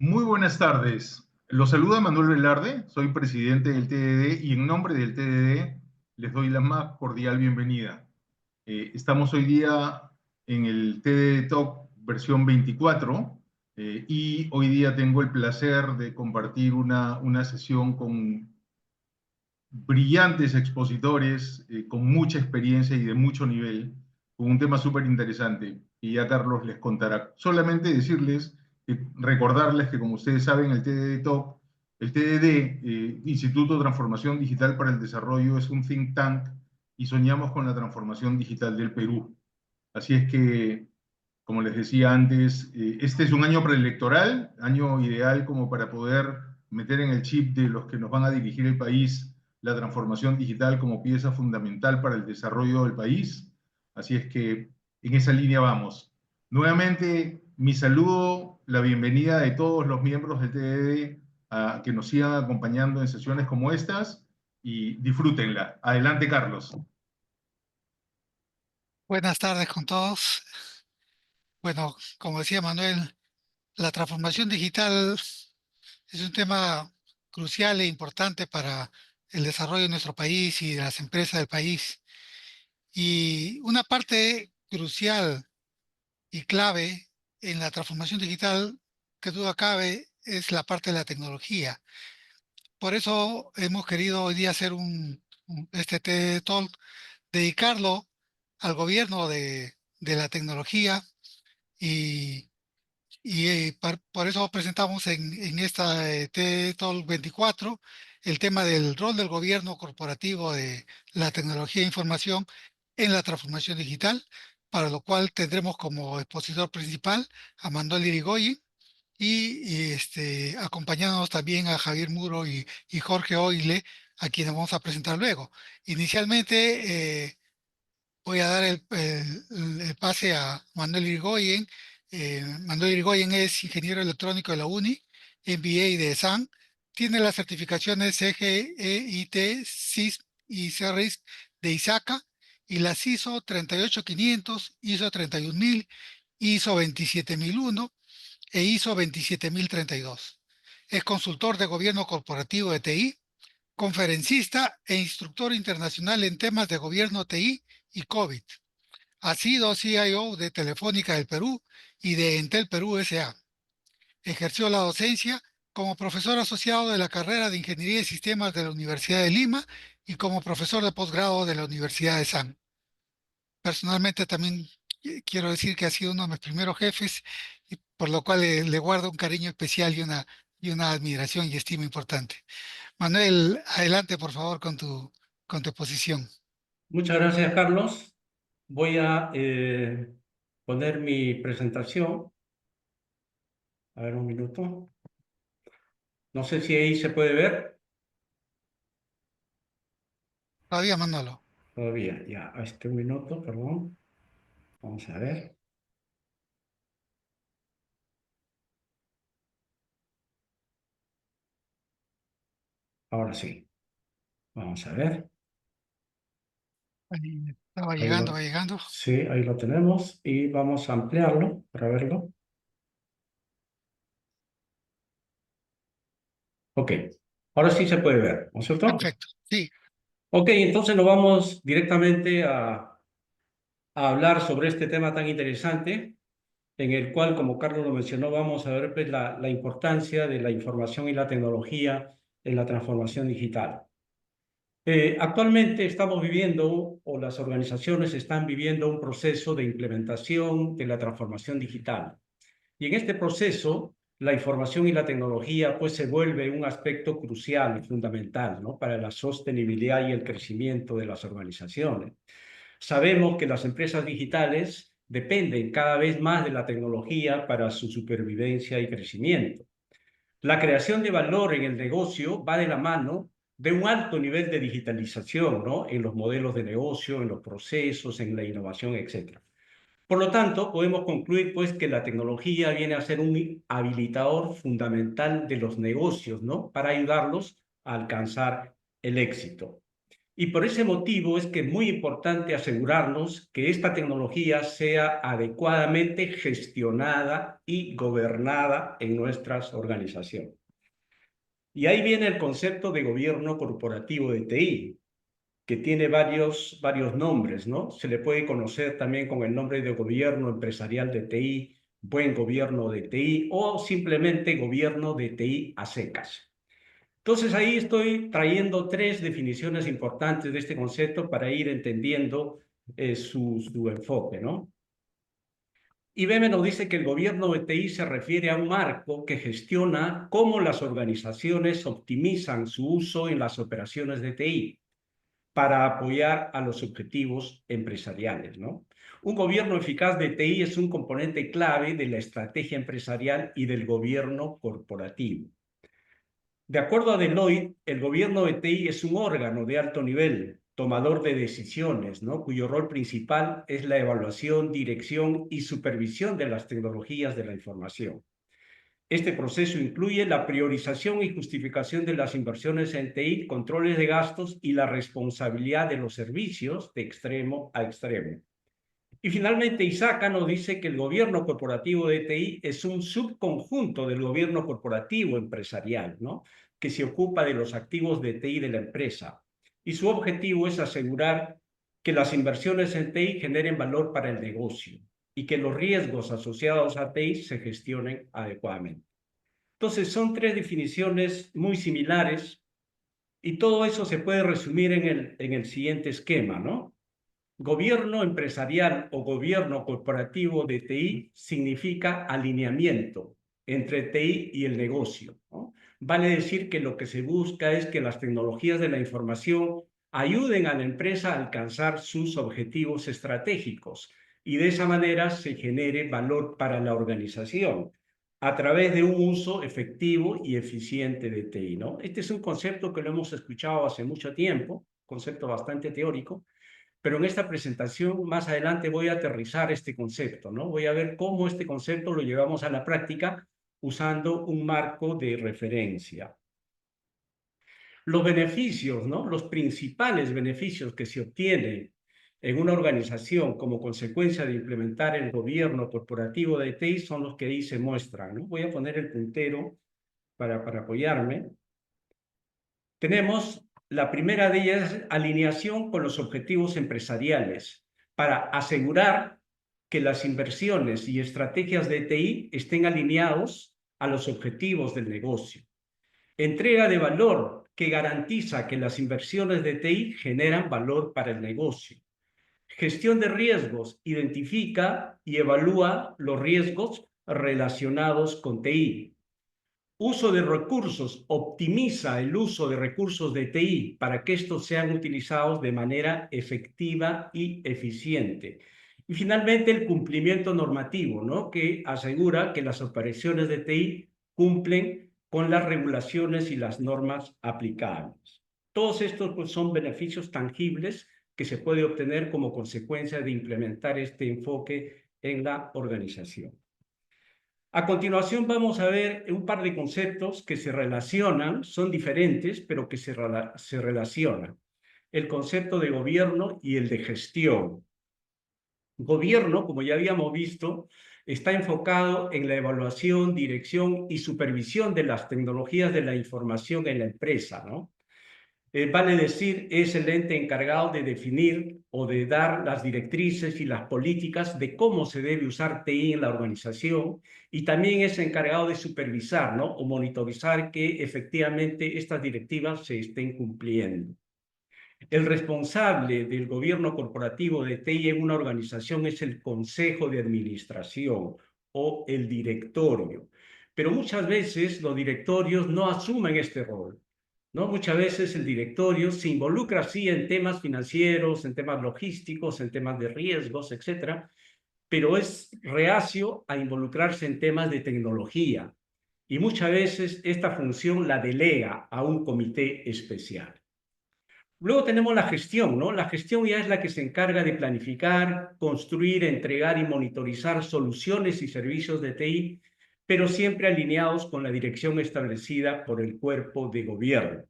Muy buenas tardes. Los saluda Manuel Velarde, soy presidente del TDD y en nombre del TDD les doy la más cordial bienvenida. Estamos hoy día en el TDD Talk versión 24 y hoy día tengo el placer de compartir una sesión con brillantes expositores con mucha experiencia y de mucho nivel, con un tema súper interesante. Y ya Carlos les contará. Solamente decirles, recordarles que como ustedes saben, el TDD Talk, el TDD, Instituto de Transformación Digital para el Desarrollo, es un think tank y soñamos con la transformación digital del Perú. Así es que, como les decía antes, este es un año preelectoral, año ideal como para poder meter en el chip de los que nos van a dirigir el país la transformación digital como pieza fundamental para el desarrollo del país. Así es que en esa línea vamos. Nuevamente, mi saludo, la bienvenida de todos los miembros del TDD a que nos sigan acompañando en sesiones como estas y disfrútenla. Adelante, Carlos. Buenas tardes con todos. Bueno, como decía Manuel, la transformación digital es un tema crucial e importante para el desarrollo de nuestro país y de las empresas del país. Y una parte crucial y clave en la transformación digital, que duda cabe, es la parte de la tecnología. Por eso hemos querido hoy día hacer este TED Talk, dedicarlo al gobierno de la tecnología y por eso presentamos en esta TED Talk 24 el tema del rol del gobierno corporativo de la tecnología de información en la transformación digital, para lo cual tendremos como expositor principal a Manuel Irigoyen acompañándonos también a Javier Muro y Jorge Oile, a quienes vamos a presentar luego. Inicialmente, voy a dar el pase a Manuel Irigoyen. Manuel Irigoyen es ingeniero electrónico de la UNI, MBA de SAN, tiene las certificaciones CGEIT, CIS y CRISC de ISACA y las ISO 38500, ISO 31000, ISO 27001 e ISO 27032. Es consultor de gobierno corporativo de TI, conferencista e instructor internacional en temas de gobierno TI y COVID. Ha sido CIO de Telefónica del Perú y de Entel Perú S.A. Ejerció la docencia como profesor asociado de la carrera de Ingeniería de Sistemas de la Universidad de Lima y como profesor de posgrado de la Universidad de San. Personalmente también quiero decir que ha sido uno de mis primeros jefes, y por lo cual le guardo un cariño especial y una admiración y estima importante. Manuel, adelante por favor con tu exposición. Muchas gracias, Carlos. Voy a poner mi presentación. A ver, un minuto. No sé si ahí se puede ver. Todavía, Manolo. Todavía, ya, un minuto, perdón. Vamos a ver. Ahora sí. Vamos a ver. Ahí va Ahí llegando, lo, va llegando. sí, ahí lo tenemos y vamos a ampliarlo para verlo. Ok. Ahora sí se puede ver, ¿no es cierto? Perfecto. Sí, Ok, entonces nos vamos directamente a hablar sobre este tema tan interesante, en el cual, como Carlos lo mencionó, vamos a ver pues, la importancia de la información y la tecnología en la transformación digital. Actualmente estamos viviendo, o las organizaciones están viviendo, un proceso de implementación de la transformación digital. Y en este proceso, la información y la tecnología pues se vuelve un aspecto crucial y fundamental, ¿no?, para la sostenibilidad y el crecimiento de las organizaciones. Sabemos que las empresas digitales dependen cada vez más de la tecnología para su supervivencia y crecimiento. La creación de valor en el negocio va de la mano de un alto nivel de digitalización, ¿no?, en los modelos de negocio, en los procesos, en la innovación, etc. Por lo tanto, podemos concluir pues que la tecnología viene a ser un habilitador fundamental de los negocios, ¿no?, para ayudarlos a alcanzar el éxito. Y por ese motivo es que es muy importante asegurarnos que esta tecnología sea adecuadamente gestionada y gobernada en nuestras organizaciones. Y ahí viene el concepto de gobierno corporativo de TI, que tiene varios nombres, ¿no? Se le puede conocer también con el nombre de gobierno empresarial de TI, buen gobierno de TI o simplemente gobierno de TI a secas. Entonces ahí estoy trayendo 3 definiciones importantes de este concepto para ir entendiendo su enfoque, ¿no? IBM nos dice que el gobierno de TI se refiere a un marco que gestiona cómo las organizaciones optimizan su uso en las operaciones de TI para apoyar a los objetivos empresariales, ¿no? Un gobierno eficaz de TI es un componente clave de la estrategia empresarial y del gobierno corporativo. De acuerdo a Deloitte, el gobierno de TI es un órgano de alto nivel, tomador de decisiones, ¿no? Cuyo rol principal es la evaluación, dirección y supervisión de las tecnologías de la información. Este proceso incluye la priorización y justificación de las inversiones en TI, controles de gastos y la responsabilidad de los servicios de extremo a extremo. Y finalmente, Isaka nos dice que el gobierno corporativo de TI es un subconjunto del gobierno corporativo empresarial, ¿no? Que se ocupa de los activos de TI de la empresa. Y su objetivo es asegurar que las inversiones en TI generen valor para el negocio y que los riesgos asociados a TI se gestionen adecuadamente. Entonces, son 3 definiciones muy similares y todo eso se puede resumir en el siguiente esquema, ¿no? Gobierno empresarial o gobierno corporativo de TI significa alineamiento entre TI y el negocio, ¿no? Vale decir que lo que se busca es que las tecnologías de la información ayuden a la empresa a alcanzar sus objetivos estratégicos y de esa manera se genere valor para la organización a través de un uso efectivo y eficiente de TI, ¿no? Este es un concepto que lo hemos escuchado hace mucho tiempo, concepto bastante teórico, pero en esta presentación más adelante voy a aterrizar este concepto, ¿no? Voy a ver cómo este concepto lo llevamos a la práctica usando un marco de referencia. Los beneficios, ¿no? Los principales beneficios que se obtienen en una organización como consecuencia de implementar el gobierno corporativo de TI son los que ahí se muestran, ¿no? Voy a poner el puntero para apoyarme. Tenemos la primera de ellas, alineación con los objetivos empresariales, para asegurar que las inversiones y estrategias de TI estén alineados a los objetivos del negocio. Entrega de valor, que garantiza que las inversiones de TI generan valor para el negocio. Gestión de riesgos, identifica y evalúa los riesgos relacionados con TI. Uso de recursos, optimiza el uso de recursos de TI para que estos sean utilizados de manera efectiva y eficiente. Y finalmente el cumplimiento normativo, ¿no? Que asegura que las operaciones de TI cumplen con las regulaciones y las normas aplicables. Todos estos pues, son beneficios tangibles que se puede obtener como consecuencia de implementar este enfoque en la organización. A continuación vamos a ver un par de conceptos que se relacionan, son diferentes, pero que se relacionan. El concepto de gobierno y el de gestión. Gobierno, como ya habíamos visto, está enfocado en la evaluación, dirección y supervisión de las tecnologías de la información en la empresa, ¿no? Vale decir, es el ente encargado de definir o de dar las directrices y las políticas de cómo se debe usar TI en la organización y también es encargado de supervisar, ¿no? O monitorizar que efectivamente estas directivas se estén cumpliendo. El responsable del gobierno corporativo de TI en una organización es el consejo de administración o el directorio. Pero muchas veces los directorios no asumen este rol, ¿no? Muchas veces el directorio se involucra sí en temas financieros, en temas logísticos, en temas de riesgos, etcétera, pero es reacio a involucrarse en temas de tecnología y muchas veces esta función la delega a un comité especial. Luego tenemos la gestión, ¿no? La gestión ya es la que se encarga de planificar, construir, entregar y monitorizar soluciones y servicios de TI, pero siempre alineados con la dirección establecida por el cuerpo de gobierno.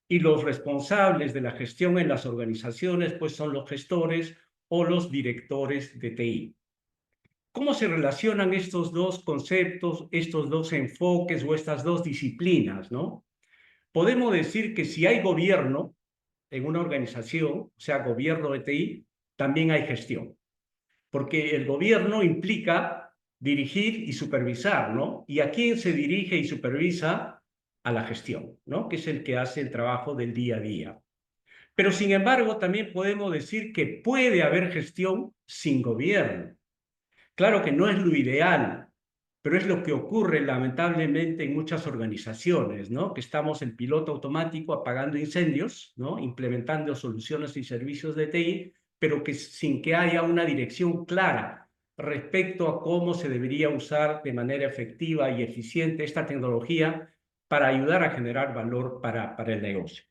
y los responsables de la gestión en las organizaciones pues son los gestores o los directores de TI. ¿Cómo se relacionan estos dos conceptos, estos dos enfoques o estas dos disciplinas, ¿no? Podemos decir que si hay gobierno en una organización, o sea, gobierno de TI, también hay gestión, porque el gobierno implica dirigir y supervisar, ¿no? ¿Y a quién se dirige y supervisa? A la gestión, ¿no? Que es el que hace el trabajo del día a día. Pero sin embargo, también podemos decir que puede haber gestión sin gobierno. Claro que no es lo ideal, pero es lo que ocurre lamentablemente en muchas organizaciones, ¿no? Que estamos en piloto automático apagando incendios, ¿no? Implementando soluciones y servicios de TI, pero que sin que haya una dirección clara respecto a cómo se debería usar de manera efectiva y eficiente esta tecnología para ayudar a generar valor para el negocio.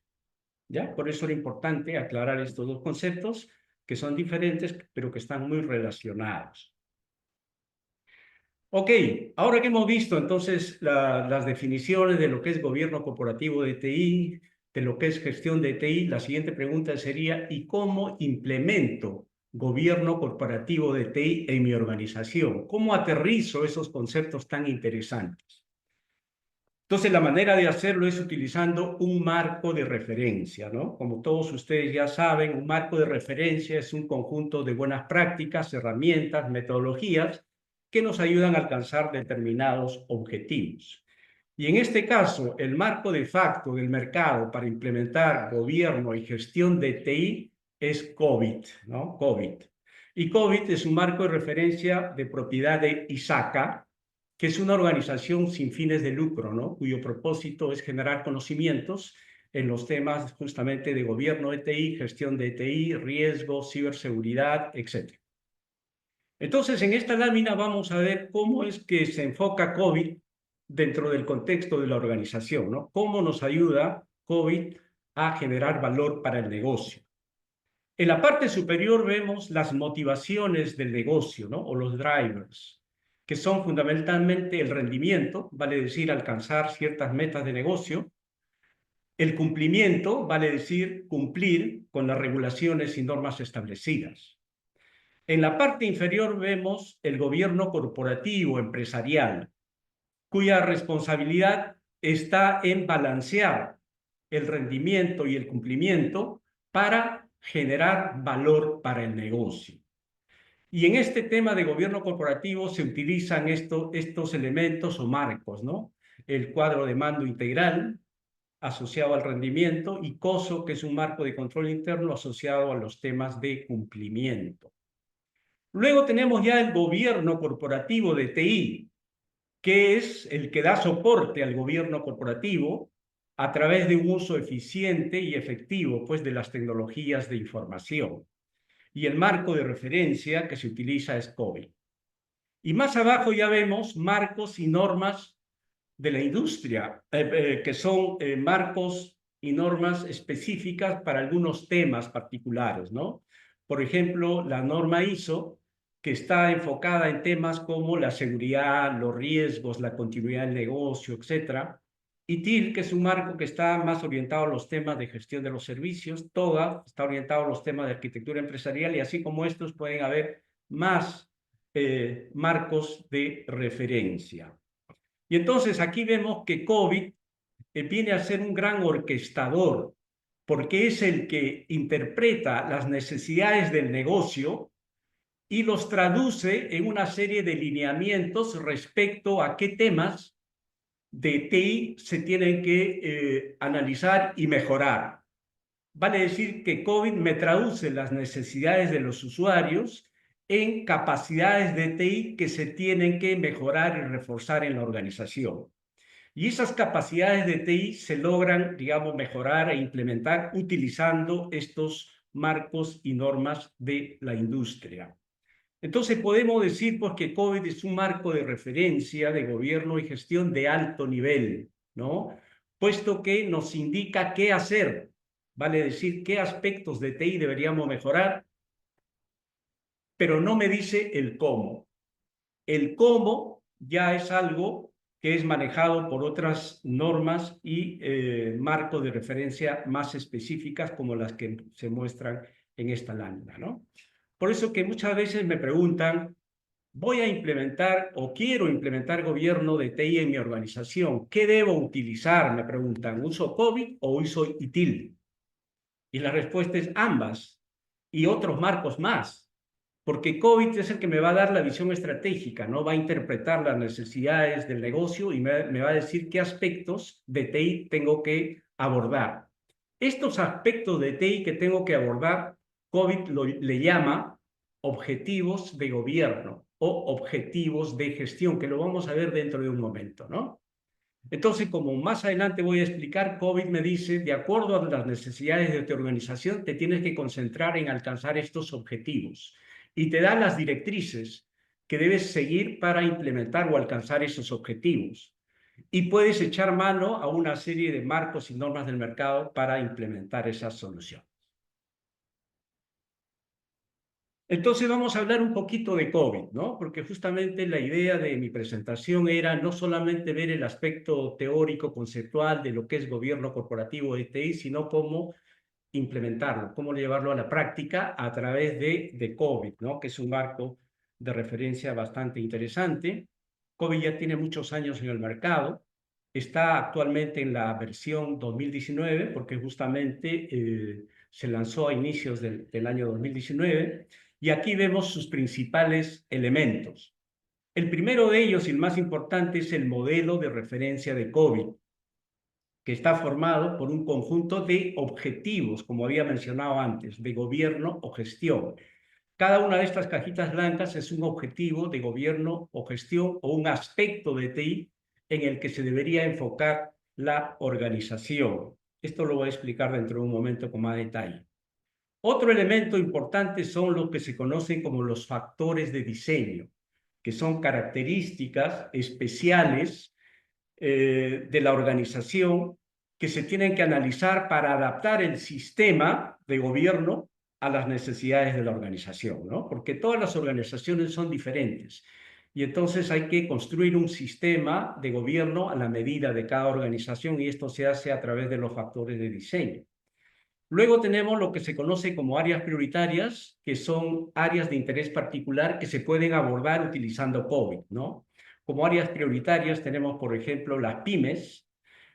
¿Ya? Por eso era importante aclarar estos dos conceptos que son diferentes, pero que están muy relacionados. Ok, ahora que hemos visto entonces las definiciones de lo que es gobierno corporativo de TI, de lo que es gestión de TI, la siguiente pregunta sería, ¿y cómo implemento gobierno corporativo de TI en mi organización? ¿Cómo aterrizo esos conceptos tan interesantes? Entonces, la manera de hacerlo es utilizando un marco de referencia, ¿no? Como todos ustedes ya saben, un marco de referencia es un conjunto de buenas prácticas, herramientas, metodologías que nos ayudan a alcanzar determinados objetivos. Y en este caso, el marco de facto del mercado para implementar gobierno y gestión de TI es COVID, ¿no? COVID. Y COVID es un marco de referencia de propiedad de ISACA, que es una organización sin fines de lucro, ¿no? Cuyo propósito es generar conocimientos en los temas justamente de gobierno de TI, gestión de TI, riesgo, ciberseguridad, etc. Entonces, en esta lámina vamos a ver cómo es que se enfoca COVID dentro del contexto de la organización, ¿no? Cómo nos ayuda COVID a generar valor para el negocio. En la parte superior vemos las motivaciones del negocio, ¿no? O los drivers, que son fundamentalmente el rendimiento, vale decir, alcanzar ciertas metas de negocio, el cumplimiento, vale decir, cumplir con las regulaciones y normas establecidas. En la parte inferior vemos el gobierno corporativo empresarial, cuya responsabilidad está en balancear el rendimiento y el cumplimiento para generar valor para el negocio. Y en este tema de gobierno corporativo se utilizan estos elementos o marcos, ¿no? El cuadro de mando integral asociado al rendimiento y COSO, que es un marco de control interno asociado a los temas de cumplimiento. Luego tenemos ya el gobierno corporativo de TI, que es el que da soporte al gobierno corporativo a través de un uso eficiente y efectivo pues, de las tecnologías de información. Y el marco de referencia que se utiliza es COVID. Y más abajo ya vemos marcos y normas de la industria, que son marcos y normas específicas para algunos temas particulares, ¿no? Por ejemplo, la norma ISO, que está enfocada en temas como la seguridad, los riesgos, la continuidad del negocio, etc. Y TIL, que es un marco que está más orientado a los temas de gestión de los servicios. TOGA está orientado a los temas de arquitectura empresarial y así como estos pueden haber más marcos de referencia. Y entonces aquí vemos que COVID viene a ser un gran orquestador, porque es el que interpreta las necesidades del negocio y los traduce en una serie de lineamientos respecto a qué temas de TI se tienen que analizar y mejorar. Vale decir que COVID me traduce las necesidades de los usuarios en capacidades de TI que se tienen que mejorar y reforzar en la organización. Y esas capacidades de TI se logran, digamos, mejorar e implementar utilizando estos marcos y normas de la industria. Entonces podemos decir pues, que COVID es un marco de referencia de gobierno y gestión de alto nivel, ¿no? Puesto que nos indica qué hacer, vale decir qué aspectos de TI deberíamos mejorar, pero no me dice el cómo. El cómo ya es algo que es manejado por otras normas y marcos de referencia más específicas como las que se muestran en esta lámina, ¿no? Por eso que muchas veces me preguntan, voy a implementar o quiero implementar gobierno de TI en mi organización. ¿Qué debo utilizar? Me preguntan, ¿uso COVID o uso ITIL? Y la respuesta es ambas y otros marcos más. Porque COVID es el que me va a dar la visión estratégica, ¿no? Va a interpretar las necesidades del negocio y me va a decir qué aspectos de TI tengo que abordar. Estos aspectos de TI que tengo que abordar, COVID le llama objetivos de gobierno o objetivos de gestión, que lo vamos a ver dentro de un momento, ¿no? Entonces, como más adelante voy a explicar, COVID me dice, de acuerdo a las necesidades de tu organización, te tienes que concentrar en alcanzar estos objetivos y te da las directrices que debes seguir para implementar o alcanzar esos objetivos. Y puedes echar mano a una serie de marcos y normas del mercado para implementar esa solución. Entonces vamos a hablar un poquito de COVID, ¿no? Porque justamente la idea de mi presentación era no solamente ver el aspecto teórico, conceptual de lo que es gobierno corporativo de TI, sino cómo implementarlo, cómo llevarlo a la práctica a través de COVID, ¿no? Que es un marco de referencia bastante interesante. COVID ya tiene muchos años en el mercado, está actualmente en la versión 2019, porque justamente se lanzó a inicios del año 2019, y aquí vemos sus principales elementos. El primero de ellos y el más importante es el modelo de referencia de COVID, que está formado por un conjunto de objetivos, como había mencionado antes, de gobierno o gestión. Cada una de estas cajitas blancas es un objetivo de gobierno o gestión o un aspecto de TI en el que se debería enfocar la organización. Esto lo voy a explicar dentro de un momento con más detalle. Otro elemento importante son los que se conocen como los factores de diseño, que son características especiales de la organización que se tienen que analizar para adaptar el sistema de gobierno a las necesidades de la organización, ¿no? Porque todas las organizaciones son diferentes y entonces hay que construir un sistema de gobierno a la medida de cada organización y esto se hace a través de los factores de diseño. Luego tenemos lo que se conoce como áreas prioritarias, que son áreas de interés particular que se pueden abordar utilizando COVID, ¿no? Como áreas prioritarias tenemos, por ejemplo, las pymes,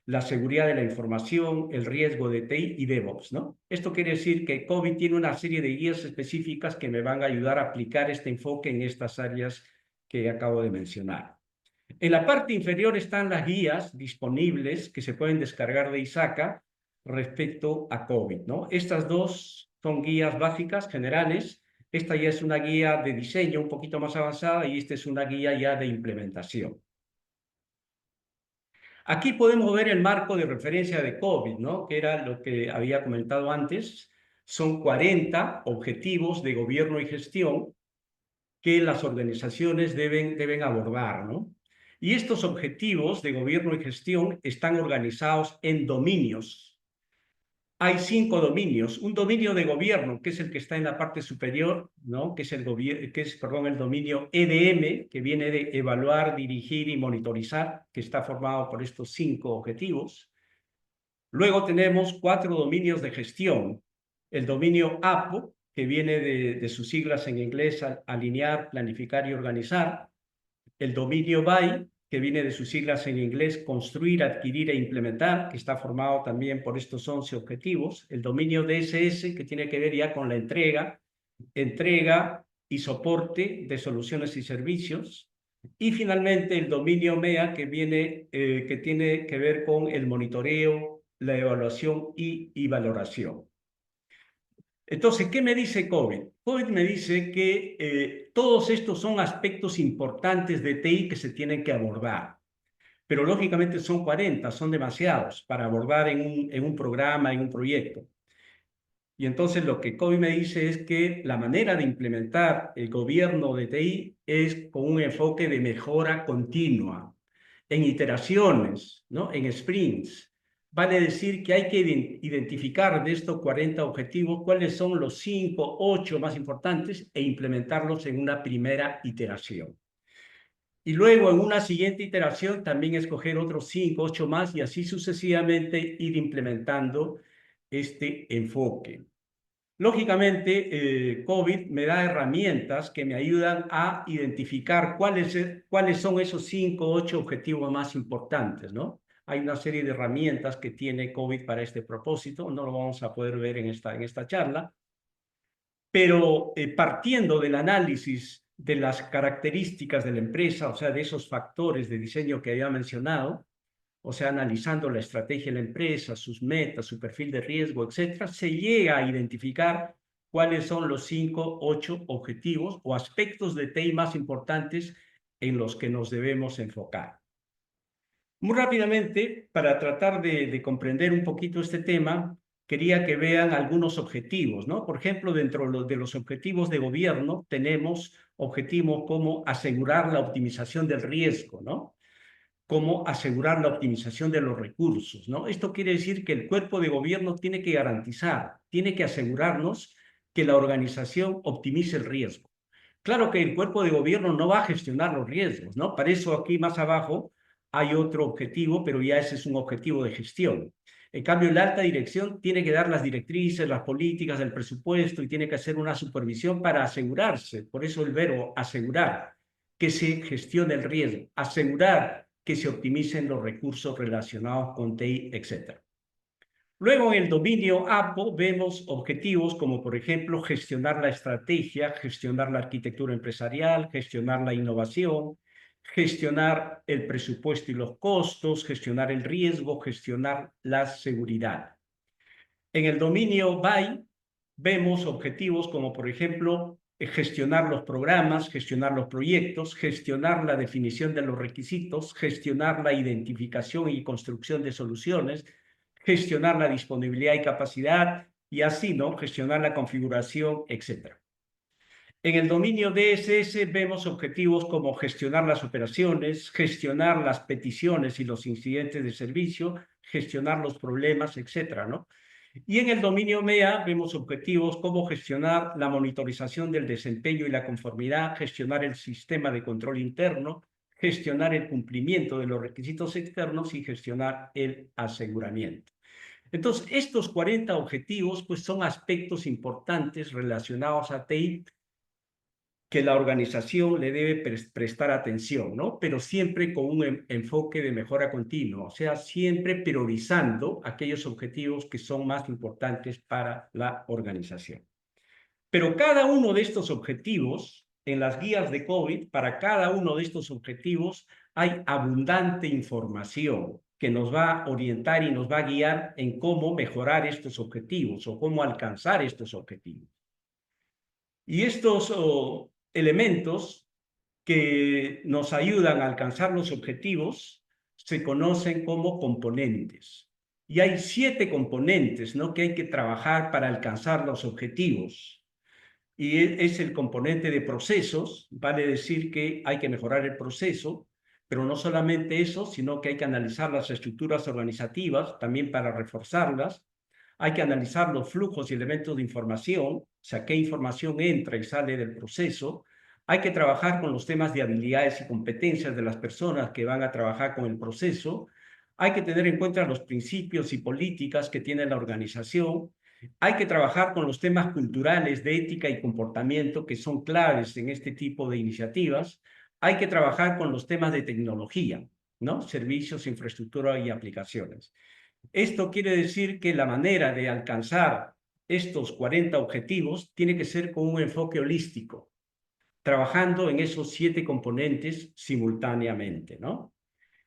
la seguridad de la información, el riesgo de TI y DevOps, ¿no? Esto quiere decir que COVID tiene una serie de guías específicas que me van a ayudar a aplicar este enfoque en estas áreas que acabo de mencionar. En la parte inferior están las guías disponibles que se pueden descargar de ISACA respecto a COVID, ¿no? Estas dos son guías básicas, generales. Esta ya es una guía de diseño un poquito más avanzada y esta es una guía ya de implementación. Aquí podemos ver el marco de referencia de COVID, ¿no? Que era lo que había comentado antes. Son 40 objetivos de gobierno y gestión que las organizaciones deben abordar, ¿no? Y estos objetivos de gobierno y gestión están organizados en dominios. Hay 5 dominios. Un dominio de gobierno, que es el que está en la parte superior, ¿no? Que es el dominio EDM, que viene de evaluar, dirigir y monitorizar, que está formado por estos 5 objetivos. Luego tenemos 4 dominios de gestión. El dominio APO, que viene de sus siglas en inglés, alinear, planificar y organizar. El dominio BAI, que viene de sus siglas en inglés, construir, adquirir e implementar, que está formado también por estos 11 objetivos. El dominio DSS, que tiene que ver ya con la entrega y soporte de soluciones y servicios. Y finalmente el dominio MEA, que tiene que ver con el monitoreo, la evaluación y valoración. Entonces, ¿qué me dice COVID? COVID me dice que todos estos son aspectos importantes de TI que se tienen que abordar, pero lógicamente son 40, son demasiados para abordar en un programa, en un proyecto. Y entonces lo que COVID me dice es que la manera de implementar el gobierno de TI es con un enfoque de mejora continua, en iteraciones, ¿no? En sprints. Vale decir que hay que identificar de estos 40 objetivos cuáles son los 5, 8 más importantes e implementarlos en una primera iteración. Y luego en una siguiente iteración también escoger otros 5, 8 más y así sucesivamente ir implementando este enfoque. Lógicamente, COVID me da herramientas que me ayudan a identificar cuáles son esos 5 o 8 objetivos más importantes, ¿no? Hay una serie de herramientas que tiene COVID para este propósito, no lo vamos a poder ver en esta charla, pero partiendo del análisis de las características de la empresa, o sea, de esos factores de diseño que había mencionado, o sea, analizando la estrategia de la empresa, sus metas, su perfil de riesgo, etcétera, se llega a identificar cuáles son los 5, 8 objetivos o aspectos de TI más importantes en los que nos debemos enfocar. Muy rápidamente, para tratar de comprender un poquito este tema, quería que vean algunos objetivos, ¿no? Por ejemplo, dentro de los objetivos de gobierno tenemos objetivos como asegurar la optimización del riesgo, ¿no? Como asegurar la optimización de los recursos, ¿no? Esto quiere decir que el cuerpo de gobierno tiene que garantizar, tiene que asegurarnos que la organización optimice el riesgo. Claro que el cuerpo de gobierno no va a gestionar los riesgos, ¿no? Para eso aquí más abajo hay otro objetivo, pero ya ese es un objetivo de gestión. En cambio, la alta dirección tiene que dar las directrices, las políticas del presupuesto y tiene que hacer una supervisión para asegurarse, por eso el verbo asegurar, que se gestione el riesgo, asegurar que se optimicen los recursos relacionados con TI, etc. Luego, en el dominio APO vemos objetivos como, por ejemplo, gestionar la estrategia, gestionar la arquitectura empresarial, gestionar la innovación, gestionar el presupuesto y los costos, gestionar el riesgo, gestionar la seguridad. En el dominio BAI vemos objetivos como, por ejemplo, gestionar los programas, gestionar los proyectos, gestionar la definición de los requisitos, gestionar la identificación y construcción de soluciones, gestionar la disponibilidad y capacidad, y así, ¿no? Gestionar la configuración, etc. En el dominio DSS vemos objetivos como gestionar las operaciones, gestionar las peticiones y los incidentes de servicio, gestionar los problemas, etc., ¿no? Y en el dominio MEA vemos objetivos como gestionar la monitorización del desempeño y la conformidad, gestionar el sistema de control interno, gestionar el cumplimiento de los requisitos externos y gestionar el aseguramiento. Entonces, estos 40 objetivos pues, son aspectos importantes relacionados a TI que la organización le debe prestar atención, ¿no? Pero siempre con un enfoque de mejora continua, o sea, siempre priorizando aquellos objetivos que son más importantes para la organización. Pero cada uno de estos objetivos, en las guías de COVID, para cada uno de estos objetivos hay abundante información que nos va a orientar y nos va a guiar en cómo mejorar estos objetivos o cómo alcanzar estos objetivos. Y estos elementos que nos ayudan a alcanzar los objetivos se conocen como componentes. Y hay 7 componentes, ¿no?, que hay que trabajar para alcanzar los objetivos. Y es el componente de procesos, vale decir que hay que mejorar el proceso, pero no solamente eso, sino que hay que analizar las estructuras organizativas también para reforzarlas. Hay que analizar los flujos y elementos de información, o sea, qué información entra y sale del proceso. Hay que trabajar con los temas de habilidades y competencias de las personas que van a trabajar con el proceso. Hay que tener en cuenta los principios y políticas que tiene la organización. Hay que trabajar con los temas culturales de ética y comportamiento que son claves en este tipo de iniciativas. Hay que trabajar con los temas de tecnología, ¿no? Servicios, infraestructura y aplicaciones. Esto quiere decir que la manera de alcanzar estos 40 objetivos tiene que ser con un enfoque holístico, trabajando en esos 7 componentes simultáneamente, ¿no?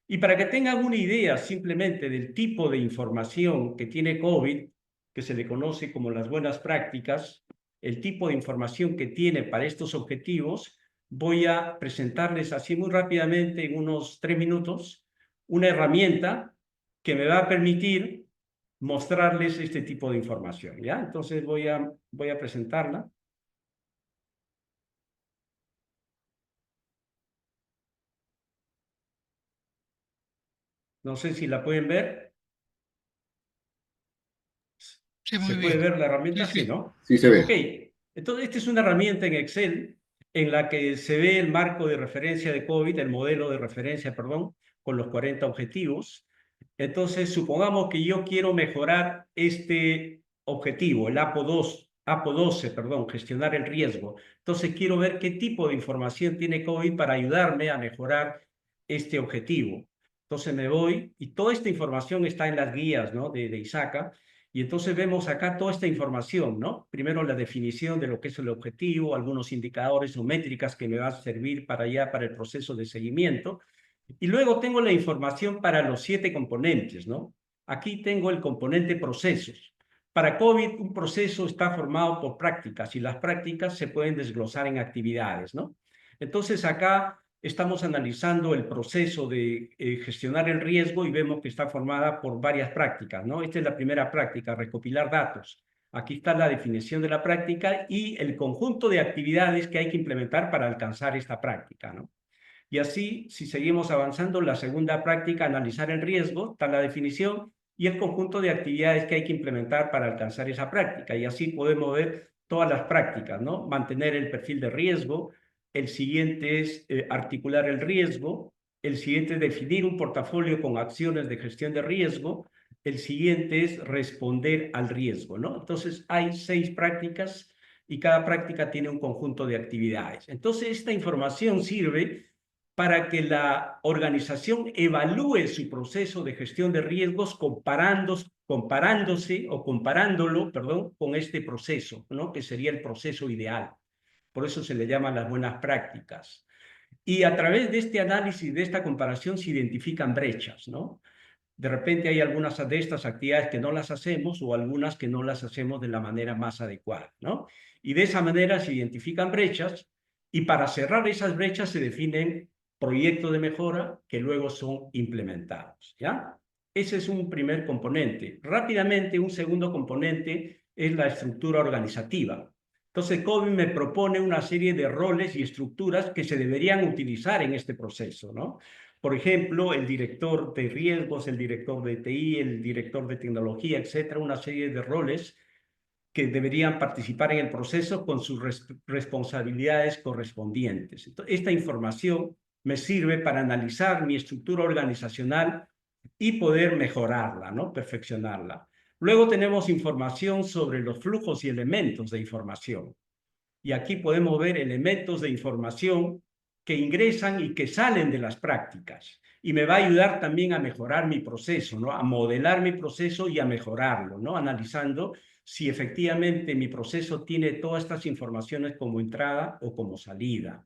Y para que tengan una idea simplemente del tipo de información que tiene COVID, que se le conoce como las buenas prácticas, el tipo de información que tiene para estos objetivos, voy a presentarles así muy rápidamente en unos 3 minutos una herramienta que me va a permitir mostrarles este tipo de información, ¿ya? Entonces voy a presentarla. No sé si la pueden ver. Sí, muy ¿Se puede bien. ver la Sí, herramienta? Sí, sí. ¿no? Sí se ve. Ok, entonces esta es una herramienta en Excel en la que se ve el marco de referencia de COVID, el modelo de referencia, perdón, con los 40 objetivos. Entonces, supongamos que yo quiero mejorar este objetivo, el APO12, perdón, gestionar el riesgo. Entonces, quiero ver qué tipo de información tiene COVID para ayudarme a mejorar este objetivo. Entonces me voy y toda esta información está en las guías, ¿no?, de ISACA. Y entonces vemos acá toda esta información, ¿no? Primero la definición de lo que es el objetivo, algunos indicadores o métricas que me van a servir para el proceso de seguimiento. Y luego tengo la información para los 7 componentes, ¿no? Aquí tengo el componente procesos. Para COVID, un proceso está formado por prácticas y las prácticas se pueden desglosar en actividades, ¿no? Entonces acá estamos analizando el proceso de gestionar el riesgo y vemos que está formada por varias prácticas, ¿no? Esta es la primera práctica, recopilar datos. Aquí está la definición de la práctica y el conjunto de actividades que hay que implementar para alcanzar esta práctica, ¿no? Y así, si seguimos avanzando, la segunda práctica, analizar el riesgo, está la definición y el conjunto de actividades que hay que implementar para alcanzar esa práctica. Y así podemos ver todas las prácticas, ¿no? Mantener el perfil de riesgo, el siguiente es articular el riesgo, el siguiente es definir un portafolio con acciones de gestión de riesgo, el siguiente es responder al riesgo, ¿no? Entonces, hay 6 prácticas y cada práctica tiene un conjunto de actividades. Entonces, esta información sirve para que la organización evalúe su proceso de gestión de riesgos comparándolo, perdón, con este proceso, ¿no?, que sería el proceso ideal. Por eso se le llaman las buenas prácticas. Y a través de este análisis, de esta comparación, se identifican brechas, ¿no? De repente hay algunas de estas actividades que no las hacemos o algunas que no las hacemos de la manera más adecuada, ¿no? Y de esa manera se identifican brechas y para cerrar esas brechas se definen proyectos de mejora que luego son implementados, ¿ya? Ese es un primer componente. Rápidamente, un segundo componente es la estructura organizativa. Entonces, COVID me propone una serie de roles y estructuras que se deberían utilizar en este proceso, ¿no? Por ejemplo, el director de riesgos, el director de TI, el director de tecnología, etcétera, una serie de roles que deberían participar en el proceso con sus responsabilidades correspondientes. Entonces, esta información me sirve para analizar mi estructura organizacional y poder mejorarla, ¿no?, perfeccionarla. Luego tenemos información sobre los flujos y elementos de información. Y aquí podemos ver elementos de información que ingresan y que salen de las prácticas. Y me va a ayudar también a mejorar mi proceso, ¿no?, a modelar mi proceso y a mejorarlo, ¿no?, analizando si efectivamente mi proceso tiene todas estas informaciones como entrada o como salida.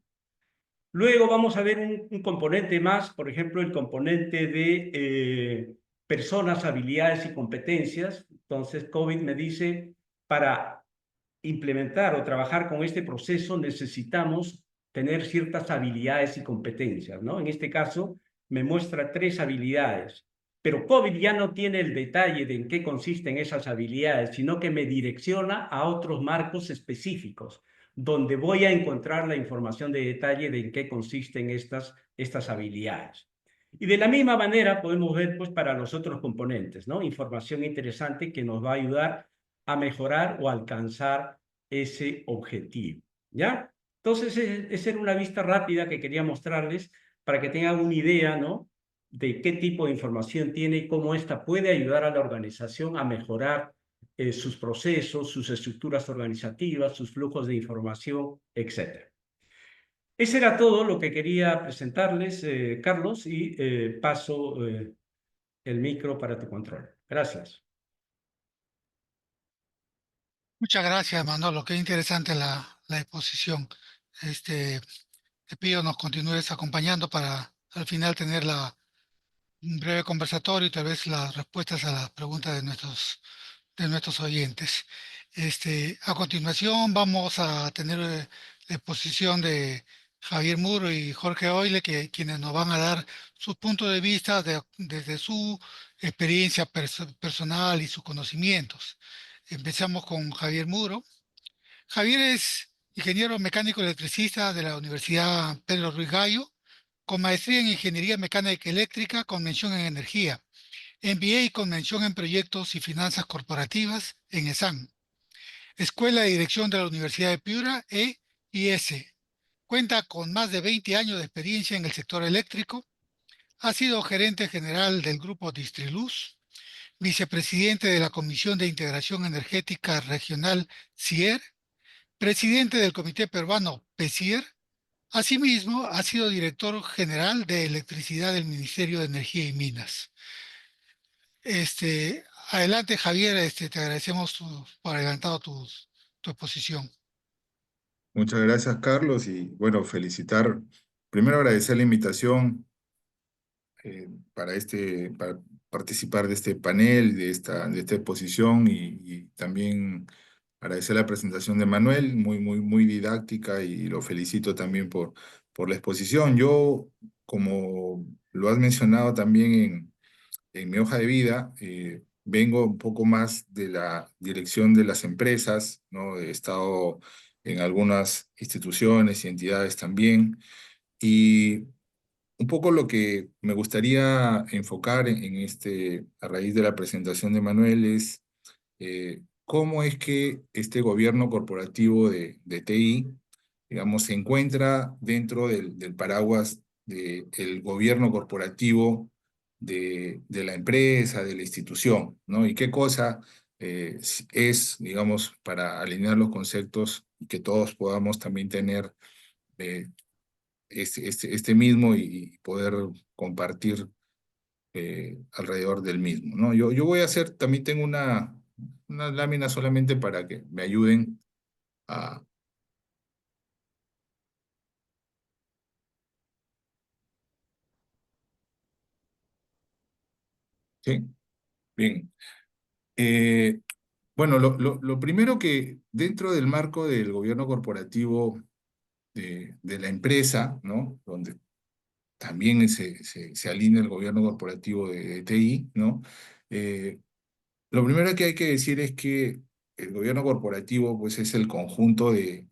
Luego vamos a ver un componente más, por ejemplo, el componente de personas, habilidades y competencias. Entonces, COVID me dice, para implementar o trabajar con este proceso necesitamos tener ciertas habilidades y competencias, ¿no? En este caso, me muestra 3 habilidades, pero COVID ya no tiene el detalle de en qué consisten esas habilidades, sino que me direcciona a otros marcos específicos, donde voy a encontrar la información de detalle de en qué consisten estas habilidades. Y de la misma manera podemos ver, pues, para los otros componentes, ¿no? Información interesante que nos va a ayudar a mejorar o alcanzar ese objetivo, ¿ya? Entonces, esa era una vista rápida que quería mostrarles para que tengan una idea, ¿no?, de qué tipo de información tiene y cómo esta puede ayudar a la organización a mejorar sus procesos, sus estructuras organizativas, sus flujos de información, etc. Ese era todo lo que quería presentarles, Carlos, y paso el micro para tu control. Gracias. Muchas gracias, Manolo. Qué interesante la exposición. Te pido nos continúes acompañando para al final tener un breve conversatorio y tal vez las respuestas a las preguntas de nuestros oyentes. A continuación vamos a tener la exposición de Javier Muro y Jorge Oile, quienes nos van a dar sus puntos de vista desde su experiencia personal y sus conocimientos. Empezamos con Javier Muro. Javier es ingeniero mecánico electricista de la Universidad Pedro Ruiz Gallo, con maestría en Ingeniería Mecánica Eléctrica con mención en Energía, MBA con mención en Proyectos y Finanzas Corporativas en ESAN, Escuela de Dirección de la Universidad de Piura, EIS, Cuenta con más de 20 años de experiencia en el sector eléctrico. Ha sido gerente general del grupo Distriluz, vicepresidente de la Comisión de Integración Energética Regional CIER, presidente del Comité Peruano PECIER. Asimismo, ha sido director general de electricidad del Ministerio de Energía y Minas. Adelante, Javier, te agradecemos por adelantado tu exposición. Muchas gracias, Carlos, y bueno, primero agradecer la invitación para participar de este panel, de esta exposición, y también agradecer la presentación de Manuel, muy didáctica, y lo felicito también por la exposición. Yo, como lo has mencionado también en mi hoja de vida, vengo un poco más de la dirección de las empresas, ¿no? He estado en algunas instituciones y entidades también, y un poco lo que me gustaría enfocar a raíz de la presentación de Manuel es cómo es que este gobierno corporativo de TI, digamos, se encuentra dentro del paraguas del gobierno corporativo de la empresa, de la institución, ¿no? Y qué cosa es, digamos, para alinear los conceptos y que todos podamos también tener eh, este mismo y poder compartir alrededor del mismo, ¿no? Yo voy a hacer, también tengo una lámina solamente para que me ayuden a... ¿Sí? Bien. Eh, bueno, lo primero que dentro del marco del gobierno corporativo de la empresa, ¿no? Donde también se alinea el gobierno corporativo de TI, ¿no? Eh, Lo primero que hay que decir es que el gobierno corporativo, pues, es el conjunto de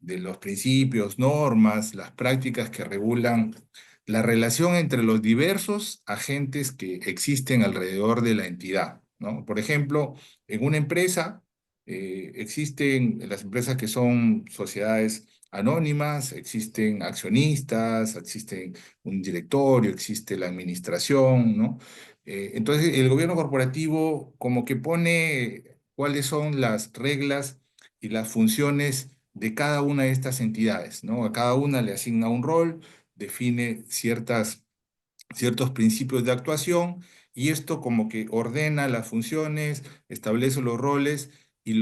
los principios, normas, las prácticas que regulan la relación entre los diversos agentes que existen alrededor de la entidad, ¿no? Por ejemplo, en una empresa existen las empresas que son sociedades anónimas, existen accionistas, existen un directorio, existe la administración, ¿no? Entonces, el gobierno corporativo como que pone cuáles son las reglas y las funciones de cada una de estas entidades, ¿no? A cada una le asigna un rol, define ciertos principios de actuación, y esto como que ordena las funciones, establece los roles, y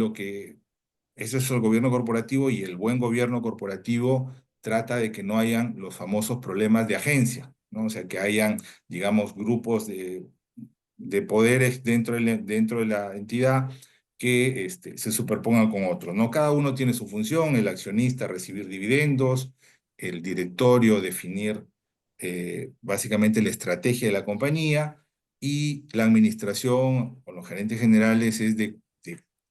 eso es el gobierno corporativo, y el buen gobierno corporativo trata de que no hayan los famosos problemas de agencia, ¿no? O sea, que hayan, digamos, grupos de poderes dentro de la entidad que se superpongan con otros, ¿no? Cada uno tiene su función: el accionista recibir dividendos, el directorio definir básicamente la estrategia de la compañía, y la administración o los gerentes generales es de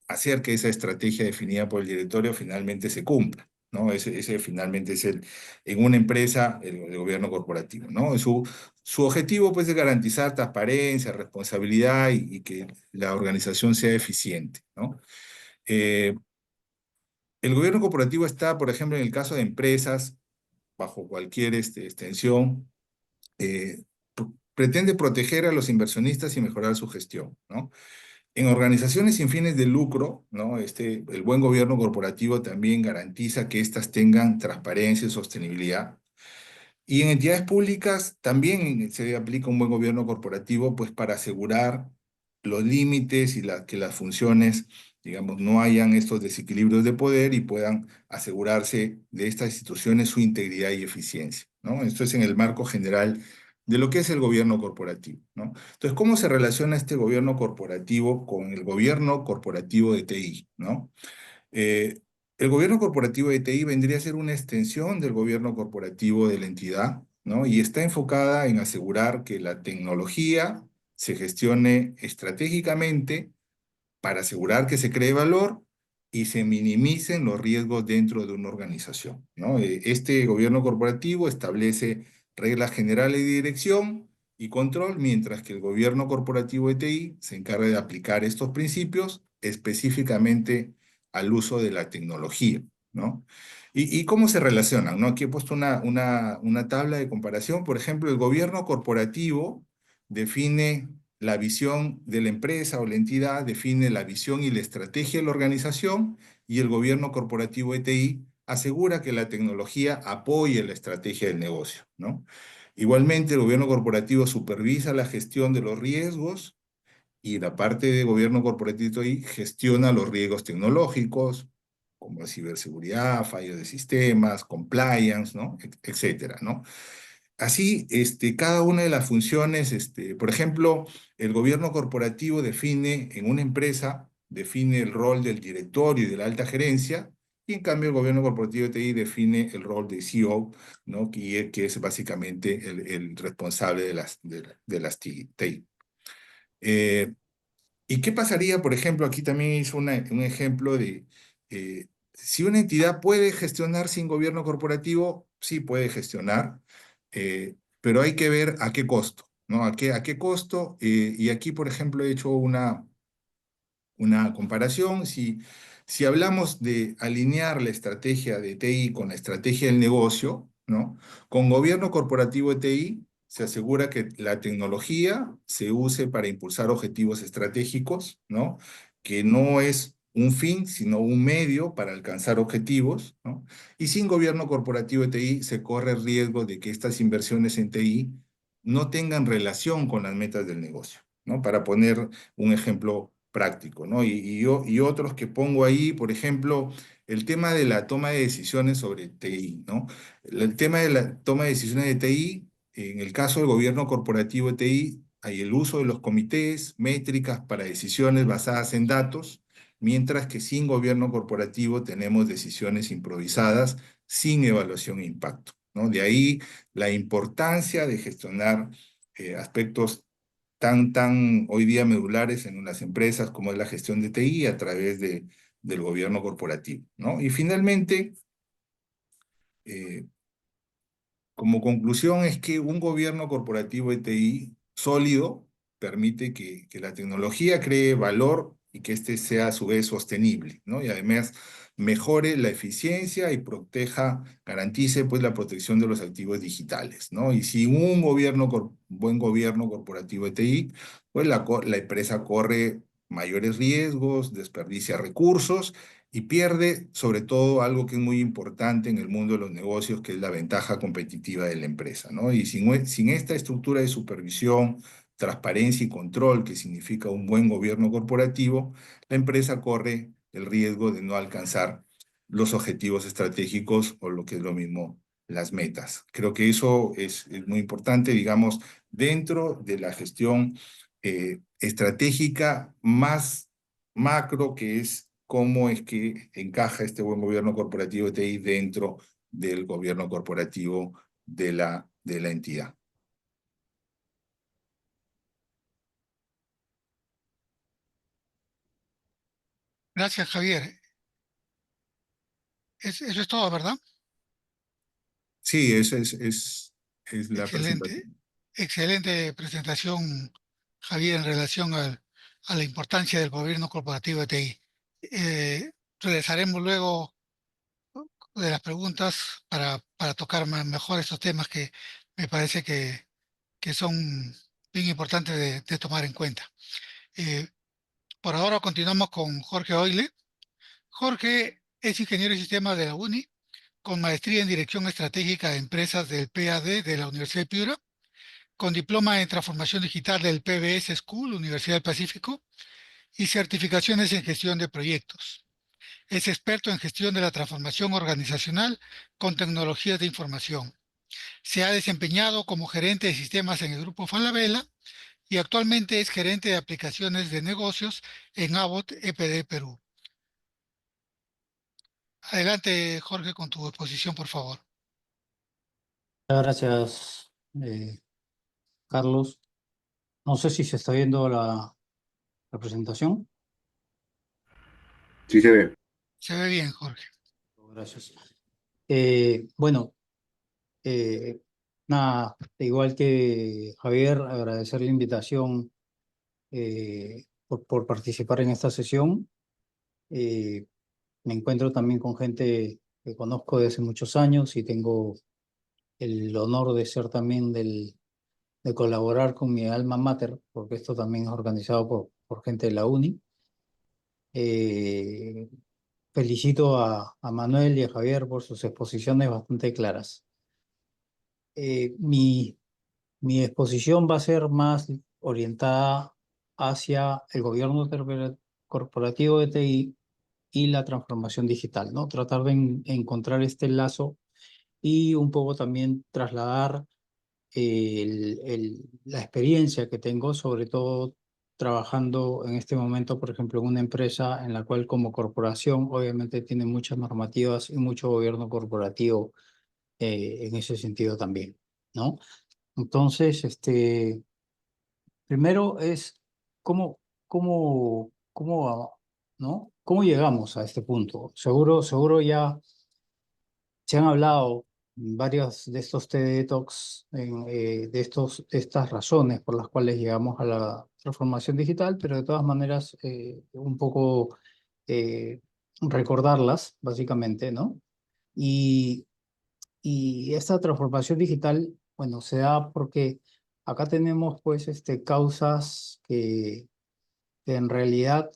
hacer que esa estrategia definida por el directorio finalmente se cumpla, ¿no? Ese finalmente es en una empresa, el gobierno corporativo, ¿no? Su objetivo, pues, es garantizar transparencia, responsabilidad, y que la organización sea eficiente, ¿no? Eh, el gobierno corporativo está, por ejemplo, en el caso de empresas, bajo cualquier extensión, pretende proteger a los inversionistas y mejorar su gestión, ¿no? En organizaciones sin fines de lucro, ¿no? El buen gobierno corporativo también garantiza que éstas tengan transparencia y sostenibilidad. Y en entidades públicas también se aplica un buen gobierno corporativo, pues, para asegurar los límites y que las funciones, digamos, no hayan estos desequilibrios de poder, y puedan asegurarse de estas instituciones su integridad y eficiencia, ¿no? Esto es en el marco general de lo que es el gobierno corporativo, ¿no? Entonces, ¿cómo se relaciona este gobierno corporativo con el gobierno corporativo de TI, ¿no? Eh, el gobierno corporativo de TI vendría a ser una extensión del gobierno corporativo de la entidad, ¿no? Y está enfocada en asegurar que la tecnología se gestione estratégicamente para asegurar que se cree valor y se minimicen los riesgos dentro de una organización, ¿no? Este gobierno corporativo establece reglas generales de dirección y control, mientras que el gobierno corporativo de TI se encarga de aplicar estos principios específicamente al uso de la tecnología, ¿no? ¿Y cómo se relacionan, ¿no? Aquí he puesto una tabla de comparación. Por ejemplo, el gobierno corporativo define la visión de la empresa o la entidad, define la visión y la estrategia de la organización, y el gobierno corporativo ETI asegura que la tecnología apoye la estrategia del negocio, ¿no? Igualmente, el gobierno corporativo supervisa la gestión de los riesgos y la parte de gobierno corporativo ahí gestiona los riesgos tecnológicos, como ciberseguridad, fallos de sistemas, compliance, ¿no? Etcétera, ¿no? Así, cada una de las funciones, por ejemplo, el gobierno corporativo define en una empresa, define el rol del directorio y de la alta gerencia, y en cambio el gobierno corporativo de TI define el rol de CEO, ¿no? Que es básicamente el responsable de las TI. ¿Y qué pasaría, por ejemplo, aquí también hizo un ejemplo de si una entidad puede gestionar sin gobierno corporativo? Sí puede gestionar, pero hay que ver a qué costo, ¿no? ¿A qué costo? Y aquí, por ejemplo, he hecho una comparación. Si hablamos de alinear la estrategia de TI con la estrategia del negocio, ¿no? Con gobierno corporativo de TI se asegura que la tecnología se use para impulsar objetivos estratégicos, ¿no? Que no es un fin, sino un medio para alcanzar objetivos, ¿no? Y sin gobierno corporativo de TI se corre el riesgo de que estas inversiones en TI no tengan relación con las metas del negocio, ¿no? Para poner un ejemplo práctico, ¿no? Y otros que pongo ahí, por ejemplo, el tema de la toma de decisiones sobre TI, ¿no? El tema de la toma de decisiones de TI, en el caso del gobierno corporativo de TI, hay el uso de los comités, métricas para decisiones basadas en datos, mientras que sin gobierno corporativo tenemos decisiones improvisadas sin evaluación e impacto, ¿no? De ahí la importancia de gestionar aspectos tan hoy día medulares en unas empresas como es la gestión de TI a través del gobierno corporativo, ¿no? Y finalmente, eh, como conclusión es que un gobierno corporativo de TI sólido permite que la tecnología cree valor y que éste sea a su vez sostenible, ¿no? Y además mejore la eficiencia y proteja, garantice pues la protección de los activos digitales, ¿no? Y si un buen gobierno corporativo de TI, pues la empresa corre mayores riesgos, desperdicia recursos y pierde sobre todo algo que es muy importante en el mundo de los negocios, que es la ventaja competitiva de la empresa, ¿no? Y sin esta estructura de supervisión, transparencia y control, que significa un buen gobierno corporativo, la empresa corre el riesgo de no alcanzar los objetivos estratégicos o lo que es lo mismo, las metas. Creo que eso es muy importante, digamos, dentro de la gestión estratégica más macro, que es cómo es que encaja este buen gobierno corporativo de TI dentro del gobierno corporativo de la entidad. Gracias, Javier. Eso es todo, ¿verdad? Sí, esa es la Excelente, presentación. excelente presentación, Javier, en relación a la importancia del gobierno corporativo de TI. Regresaremos luego de las preguntas para tocar mejor estos temas que me parece que son bien importantes de tomar en cuenta. Eh, por ahora continuamos con Jorge Oile. Jorge es ingeniero de sistemas de la UNI, con maestría en Dirección Estratégica de Empresas del PAD de la Universidad de Piura, con diploma en Transformación Digital del PBS School, Universidad del Pacífico, y certificaciones en Gestión de Proyectos. Es experto en gestión de la transformación organizacional con tecnologías de información. Se ha desempeñado como gerente de sistemas en el Grupo Falabella y actualmente es gerente de aplicaciones de negocios en Abbott EPD Perú. Adelante, Jorge, con tu exposición, por favor. Muchas gracias, Carlos. No sé si se está viendo la presentación. Sí se ve. Se ve bien, Jorge. Gracias. Bueno, nada, igual que Javier, agradecer la invitación por participar en esta sesión. Me encuentro también con gente que conozco desde muchos años y tengo el honor de ser también de colaborar con mi alma mater, porque esto también es organizado por gente de la UNI. Eh, Felicito a Manuel y a Javier por sus exposiciones bastante claras. Mi exposición va a ser más orientada hacia el gobierno corporativo de TI y la transformación digital, ¿no? Tratar de encontrar este lazo y un poco también trasladar la experiencia que tengo, sobre todo trabajando en este momento, por ejemplo, en una empresa en la cual como corporación obviamente tiene muchas normativas y mucho gobierno corporativo en ese sentido también, ¿no? Entonces, primero es cómo, ¿no? ¿Cómo llegamos a este punto? Seguro ya se han hablado varios de estos TED Talks, de estas razones por las cuales llegamos a la transformación digital, pero de todas maneras un poco eh, recordarlas, básicamente, ¿no? Y, y esta transformación digital, bueno, se da porque acá tenemos pues causas que en realidad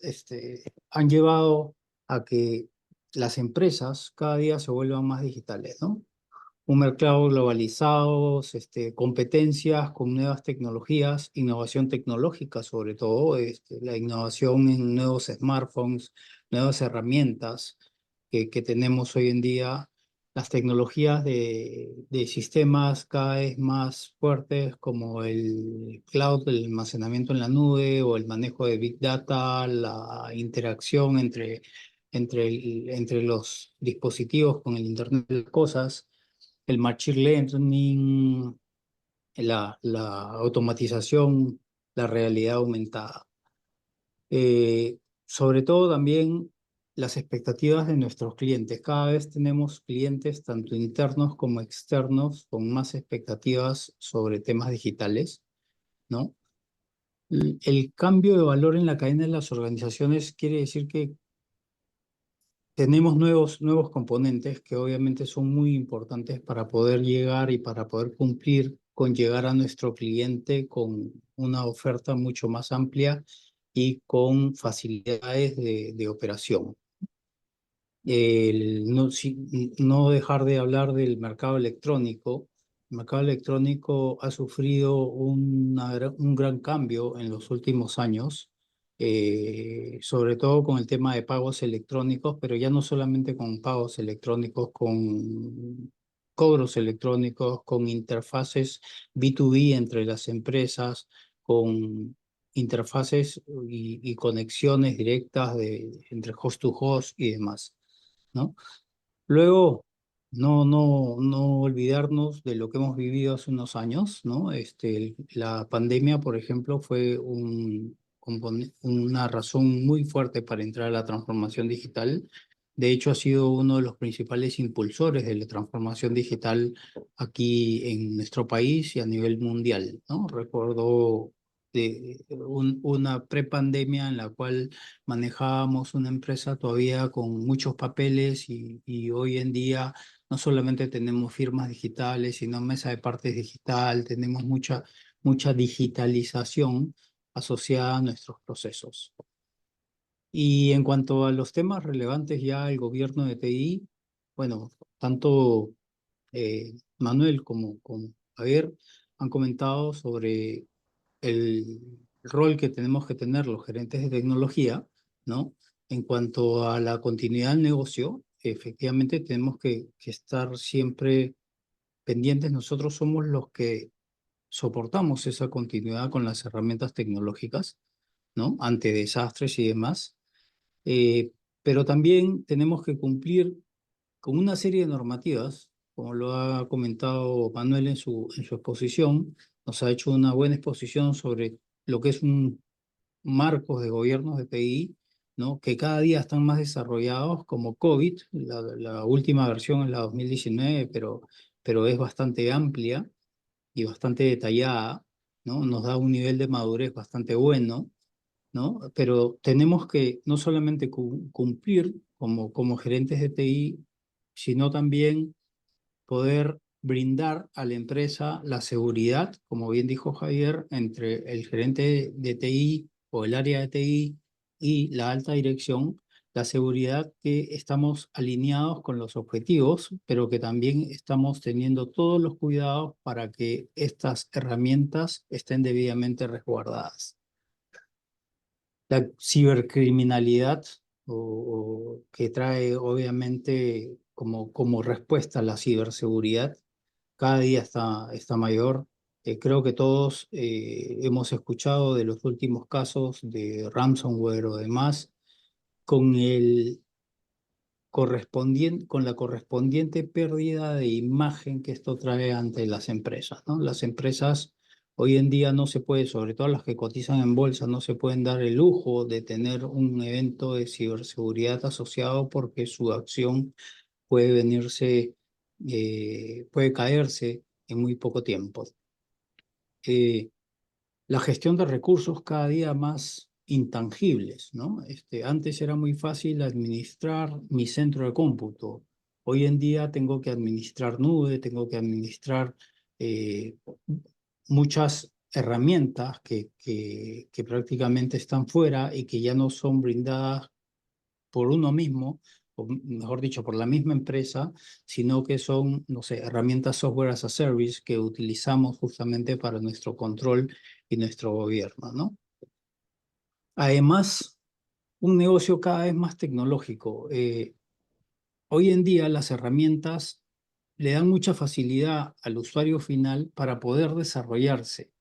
han llevado a que las empresas cada día se vuelvan más digitales, ¿no? Un mercado globalizado, competencias con nuevas tecnologías, innovación tecnológica sobre todo, la innovación en nuevos smartphones, nuevas herramientas que tenemos hoy en día, las tecnologías de sistemas cada vez más fuertes como el cloud, el almacenamiento en la nube o el manejo de Big Data, la interacción entre los dispositivos con el Internet de las cosas, el machine learning, la automatización, la realidad aumentada. Sobre todo también las expectativas de nuestros clientes. Cada vez tenemos clientes, tanto internos como externos, con más expectativas sobre temas digitales, ¿no? El cambio de valor en la cadena de las organizaciones quiere decir que tenemos nuevos componentes que obviamente son muy importantes para poder llegar y para poder cumplir con llegar a nuestro cliente con una oferta mucho más amplia y con facilidades de operación. No dejar de hablar del mercado electrónico. El mercado electrónico ha sufrido un gran cambio en los últimos años, sobre todo con el tema de pagos electrónicos, pero ya no solamente con pagos electrónicos, con cobros electrónicos, con interfaces B2B entre las empresas, con interfaces y conexiones directas entre host to host y demás, ¿no? Luego, no olvidarnos de lo que hemos vivido hace unos años, ¿no? La pandemia, por ejemplo, fue una razón muy fuerte para entrar a la transformación digital. De hecho, ha sido uno de los principales impulsores de la transformación digital aquí en nuestro país y a nivel mundial, ¿no? Recuerdo una prepandemia en la cual manejábamos una empresa todavía con muchos papeles y hoy en día no solamente tenemos firmas digitales, sino mesa de partes digital, tenemos mucha digitalización asociada a nuestros procesos. Y en cuanto a los temas relevantes ya el gobierno de TI, bueno, tanto Manuel como Javier han comentado sobre el rol que tenemos que tener los gerentes de tecnología, ¿no? En cuanto a la continuidad del negocio, efectivamente tenemos que estar siempre pendientes. Nosotros somos los que soportamos esa continuidad con las herramientas tecnológicas, ¿no? Ante desastres y demás. Pero también tenemos que cumplir con una serie de normativas, como lo ha comentado Manuel en su exposición. Nos ha hecho una buena exposición sobre lo que es un marcos de gobiernos de TI, ¿no? Que cada día están más desarrollados, como COVID. La última versión es la 2019, pero es bastante amplia y bastante detallada, ¿no? Nos da un nivel de madurez bastante bueno, ¿no? Pero tenemos que no solamente cumplir como gerentes de TI, sino también poder brindar a la empresa la seguridad, como bien dijo Javier, entre el gerente de TI o el área de TI y la alta dirección, la seguridad que estamos alineados con los objetivos, pero que también estamos teniendo todos los cuidados para que estas herramientas estén debidamente resguardadas. La cibercriminalidad que trae obviamente como respuesta a la ciberseguridad cada día está mayor. Creo que todos hemos escuchado de los últimos casos de ransomware o demás con con la correspondiente pérdida de imagen que esto trae ante las empresas, ¿no? Las empresas hoy en día no se puede, sobre todo las que cotizan en bolsa, no se pueden dar el lujo de tener un evento de ciberseguridad asociado porque su acción puede puede caerse en muy poco tiempo. La gestión de recursos cada día más intangibles, ¿no? Antes era muy fácil administrar mi centro de cómputo. Hoy en día tengo que administrar nube, tengo que administrar muchas herramientas que prácticamente están fuera y que ya no son brindadas por uno mismo, o mejor dicho, por la misma empresa, sino que son, no sé, herramientas software as a service que utilizamos justamente para nuestro control y nuestro gobierno, ¿no? Además, un negocio cada vez más tecnológico. Hoy en día las herramientas le dan mucha facilidad al usuario final para poder desarrollarse,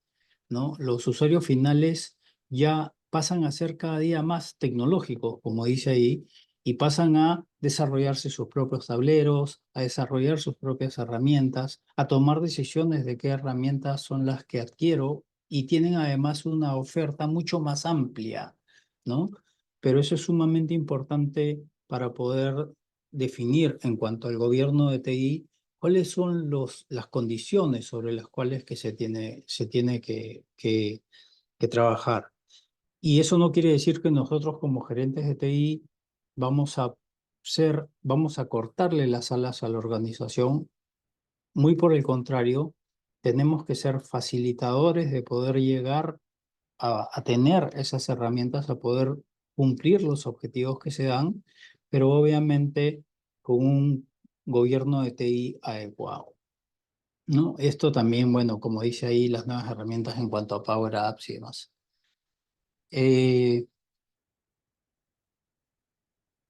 ¿no? Los usuarios finales ya pasan a ser cada día más tecnológicos, como dice ahí, y pasan a desarrollarse sus propios tableros, a desarrollar sus propias herramientas, a tomar decisiones de qué herramientas son las que adquiero y tienen además una oferta mucho más amplia, ¿no? Pero eso es sumamente importante para poder definir en cuanto al gobierno de TI cuáles son las condiciones sobre las cuales que se tiene que trabajar. Y eso no quiere decir que nosotros como gerentes de TI vamos a cortarle las alas a la organización. Muy por el contrario, tenemos que ser facilitadores de poder llegar a tener esas herramientas, a poder cumplir los objetivos que se dan, pero obviamente con un gobierno de TI adecuado, ¿no? Esto también, bueno, como dice ahí, las nuevas herramientas en cuanto a Power Apps y demás.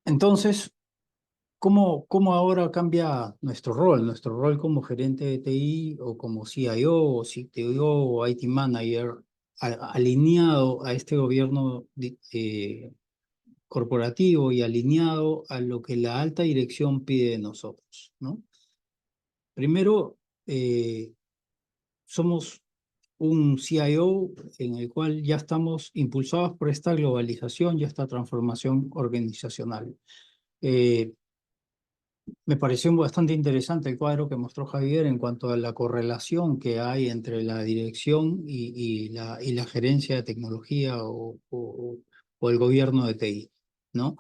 Entonces, ¿cómo ahora cambia nuestro rol? Nuestro rol como gerente de TI o como CIO o CTO o IT Manager alineado a este gobierno corporativo y alineado a lo que la alta dirección pide de nosotros, ¿no? Primero, somos un CIO en el cual ya estamos impulsados por esta globalización y esta transformación organizacional. Me pareció bastante interesante el cuadro que mostró Javier en cuanto a la correlación que hay entre la dirección y la gerencia de tecnología o el gobierno de TI, ¿no?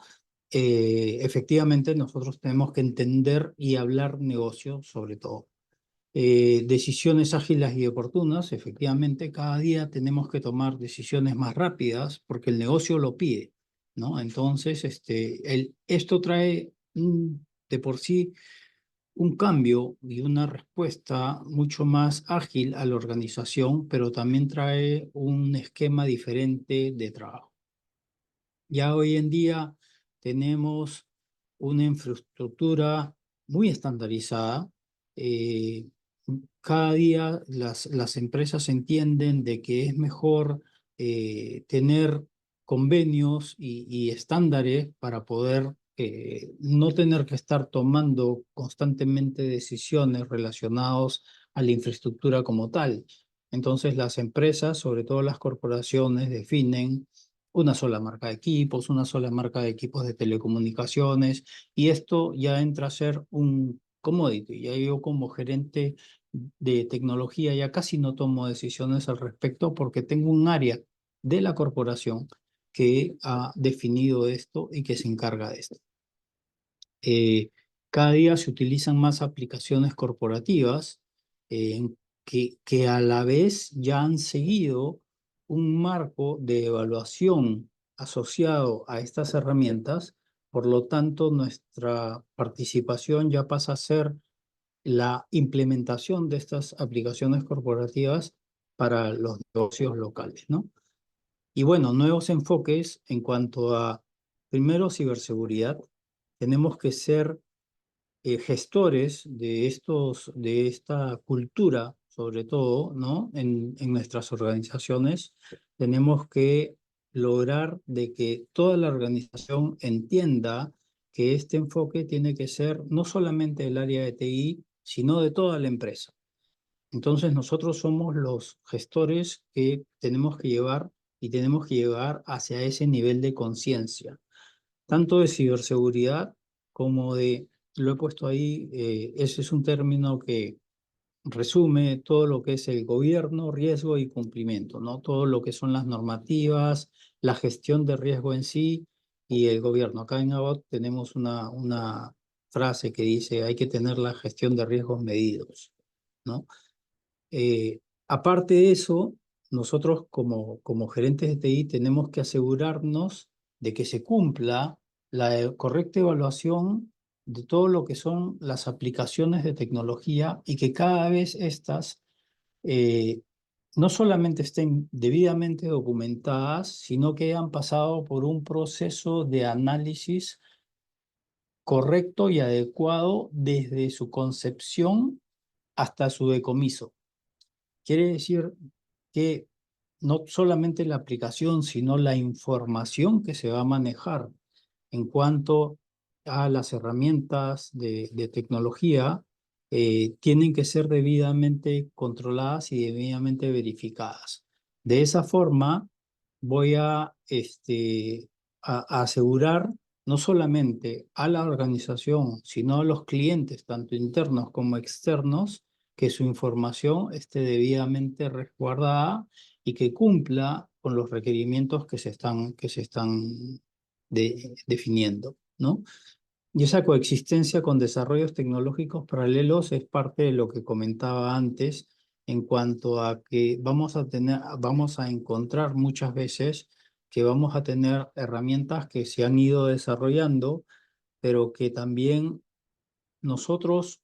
Efectivamente, nosotros tenemos que entender y hablar negocio sobre todo. Decisiones ágiles y oportunas, efectivamente, cada día tenemos que tomar decisiones más rápidas porque el negocio lo pide, ¿no? Entonces, esto trae de por sí un cambio y una respuesta mucho más ágil a la organización, pero también trae un esquema diferente de trabajo. Ya hoy en día tenemos una infraestructura muy estandarizada. Cada día las empresas entienden de que es mejor tener convenios y estándares para poder no tener que estar tomando constantemente decisiones relacionadas a la infraestructura como tal. Entonces las empresas, sobre todo las corporaciones, definen una sola marca de equipos, una sola marca de equipos de telecomunicaciones, y esto ya entra a ser un commodity. Ya yo como gerente de tecnología ya casi no tomo decisiones al respecto porque tengo un área de la corporación que ha definido esto y que se encarga de esto. cada día se utilizan más aplicaciones corporativas que a la vez ya han seguido un marco de evaluación asociado a estas herramientas. Por lo tanto, nuestra participación ya pasa a ser la implementación de estas aplicaciones corporativas para los negocios locales, ¿no? Y bueno, nuevos enfoques en cuanto a, primero, ciberseguridad. Tenemos que ser gestores de esta cultura, sobre todo, ¿no? En nuestras organizaciones, tenemos que lograr de que toda la organización entienda que este enfoque tiene que ser no solamente del área de TI, sino de toda la empresa. Entonces nosotros somos los gestores que tenemos que llevar y tenemos que llevar hacia ese nivel de conciencia, tanto de ciberseguridad como de, lo he puesto ahí, ese es un término que resume todo lo que es el gobierno, riesgo y cumplimiento, ¿no? Todo lo que son las normativas, la gestión de riesgo en sí y el gobierno. Acá en ABOT tenemos una frase que dice hay que tener la gestión de riesgos medidos, ¿no? Aparte de eso, nosotros como gerentes de TI tenemos que asegurarnos de que se cumpla la correcta evaluación de todo lo que son las aplicaciones de tecnología y que cada vez estas no solamente estén debidamente documentadas, sino que hayan pasado por un proceso de análisis correcto y adecuado desde su concepción hasta su decomiso. Quiere decir que no solamente la aplicación, sino la información que se va a manejar en cuanto a las herramientas de tecnología tienen que ser debidamente controladas y debidamente verificadas. De esa forma voy a asegurar no solamente a la organización, sino a los clientes, tanto internos como externos, que su información esté debidamente resguardada y que cumpla con los requerimientos que se están definiendo, ¿no? Y esa coexistencia con desarrollos tecnológicos paralelos es parte de lo que comentaba antes en cuanto a que vamos a encontrar muchas veces que vamos a tener herramientas que se han ido desarrollando, pero que también nosotros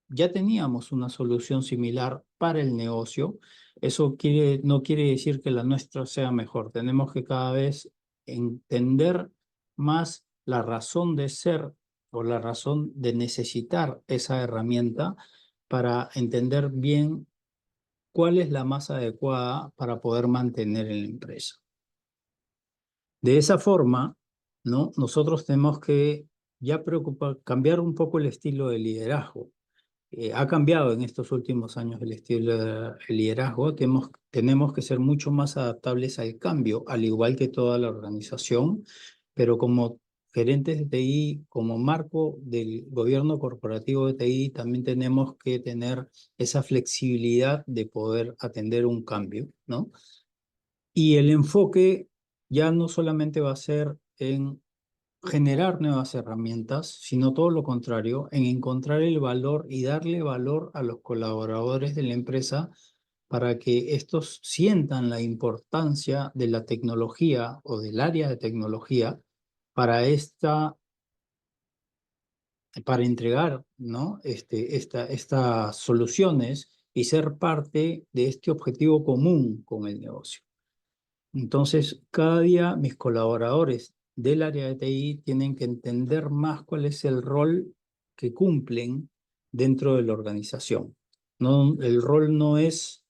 ya teníamos una solución similar para el negocio. Eso no quiere decir que la nuestra sea mejor. Tenemos que cada vez entender más la razón de ser o la razón de necesitar esa herramienta para entender bien cuál es la más adecuada para poder mantener en la empresa. De esa forma, ¿no? Nosotros tenemos que ya cambiar un poco el estilo de liderazgo. Ha cambiado en estos últimos años el estilo de liderazgo. Tenemos que ser mucho más adaptables al cambio, al igual que toda la organización, pero como gerentes de TI, como marco del gobierno corporativo de TI, también tenemos que tener esa flexibilidad de poder atender un cambio, ¿no? Y el enfoque ya no solamente va a ser en generar nuevas herramientas, sino todo lo contrario, en encontrar el valor y darle valor a los colaboradores de la empresa para que estos sientan la importancia de la tecnología o del área de tecnología para para entregar, ¿no? Estas soluciones y ser parte de este objetivo común con el negocio. Entonces, cada día mis colaboradores del área de TI tienen que entender más cuál es el rol que cumplen dentro de la organización. No, el rol no es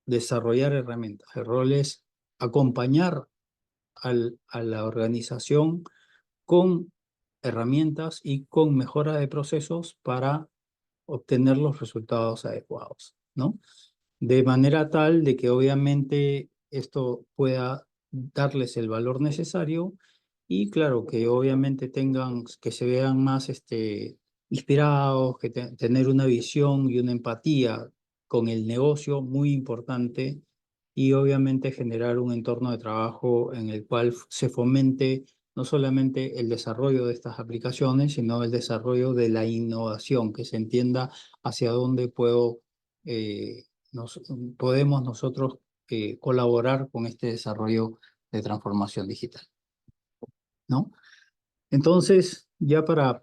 desarrollar herramientas, el rol es acompañar a la organización con herramientas y con mejora de procesos para obtener los resultados adecuados, ¿no? De manera tal de que obviamente esto pueda darles el valor necesario y claro, que obviamente que se vean más inspirados, que tener una visión y una empatía con el negocio muy importante y obviamente generar un entorno de trabajo en el cual se fomente no no solamente el desarrollo de estas aplicaciones, sino el desarrollo de la innovación, que se entienda hacia dónde podemos nosotros colaborar con este desarrollo de transformación digital, ¿no? Entonces, ya para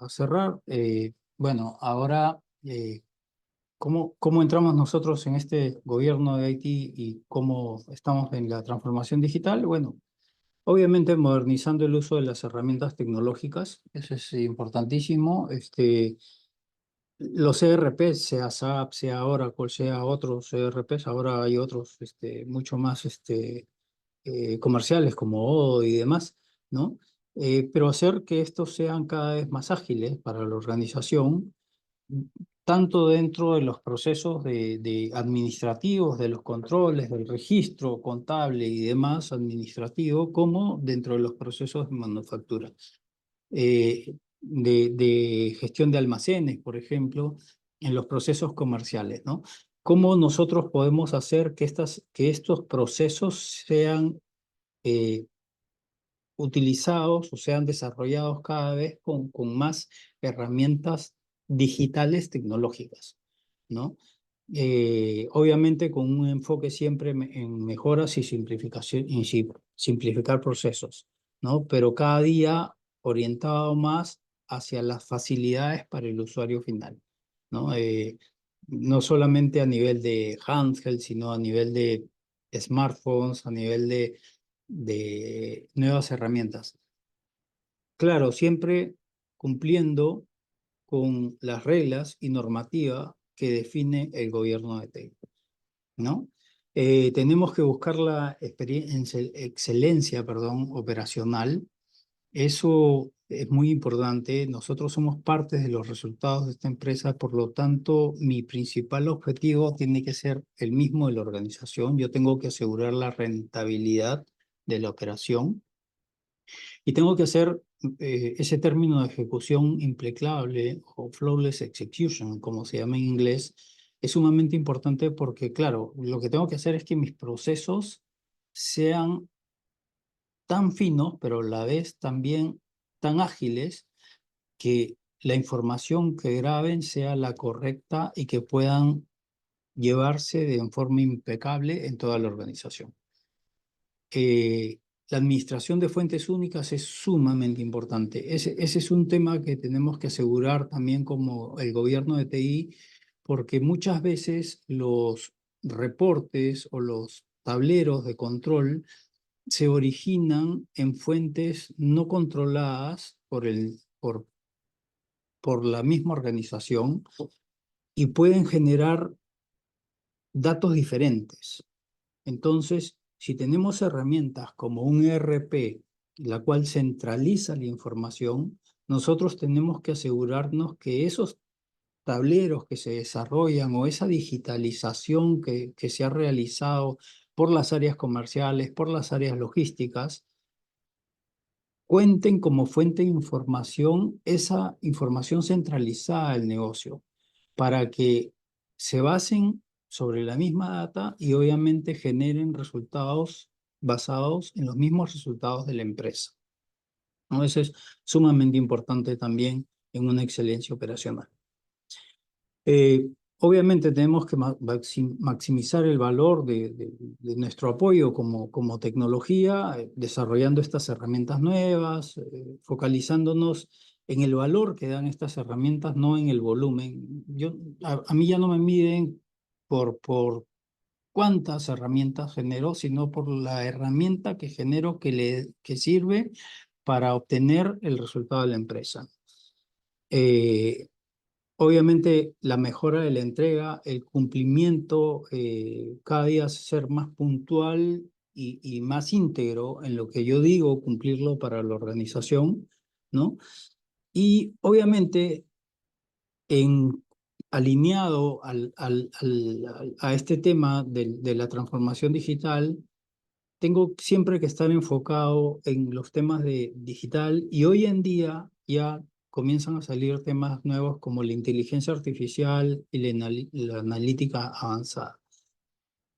cerrar, bueno, ahora, ¿cómo entramos nosotros en este gobierno de Haití y cómo estamos en la transformación digital? Bueno, obviamente modernizando el uso de las herramientas tecnológicas, eso es importantísimo. Los ERPs, sea SAP, sea Oracle, sea otros ERPs, ahora hay otros mucho más comerciales como Odoo y demás, ¿no? Pero hacer que estos sean cada vez más ágiles para la organización, tanto dentro de los procesos de administrativos, de los controles, del registro contable y demás administrativo, como dentro de los procesos de manufactura. De gestión de almacenes, por ejemplo, en los procesos comerciales, ¿no? ¿Cómo nosotros podemos hacer que estos procesos sean utilizados o sean desarrollados cada vez con más herramientas digitales tecnológicas, ¿no? Obviamente con un enfoque siempre en mejoras y simplificación, y simplificar procesos, ¿no? Pero cada día orientado más hacia las facilidades para el usuario final, ¿no? No solamente a nivel de handheld, sino a nivel de smartphones, a nivel de nuevas herramientas. Claro, siempre cumpliendo con las reglas y normativa que define el gobierno de TEI, ¿no? Tenemos que buscar la excelencia, operacional. Eso es muy importante. Nosotros somos parte de los resultados de esta empresa, por lo tanto, mi principal objetivo tiene que ser el mismo de la organización. Yo tengo que asegurar la rentabilidad de la operación y tengo que hacer ese término de ejecución impecable o flawless execution, como se llama en inglés, es sumamente importante porque, claro, lo que tengo que hacer es que mis procesos sean tan finos, pero a la vez también tan ágiles, que la información que graben sea la correcta y que puedan llevarse de forma impecable en toda la organización. La administración de fuentes únicas es sumamente importante. Ese es un tema que tenemos que asegurar también como el gobierno de TI, porque muchas veces los reportes o los tableros de control se originan en fuentes no controladas por la misma organización y pueden generar datos diferentes. Entonces, si tenemos herramientas como un ERP, la cual centraliza la información, nosotros tenemos que asegurarnos que esos tableros que se desarrollan o esa digitalización que se ha realizado por las áreas comerciales, por las áreas logísticas, cuenten como fuente de información esa información centralizada del negocio, para que se basen sobre la misma data y obviamente generen resultados basados en los mismos resultados de la empresa, ¿no? Eso es sumamente importante también en una excelencia operacional. Obviamente tenemos que maximizar el valor de nuestro apoyo como tecnología, desarrollando estas herramientas nuevas, focalizándonos en el valor que dan estas herramientas, no en el volumen. A mí ya no me miden por cuántas herramientas genero, sino por la herramienta que genero que sirve para obtener el resultado de la empresa. Obviamente la mejora de la entrega, el cumplimiento, cada día ser más puntual y más íntegro en lo que yo digo, cumplirlo para la organización, ¿no? Y obviamente alineado a este tema de la transformación digital, tengo siempre que estar enfocado en los temas de digital, y hoy en día ya comienzan a salir temas nuevos como la inteligencia artificial y la analítica avanzada.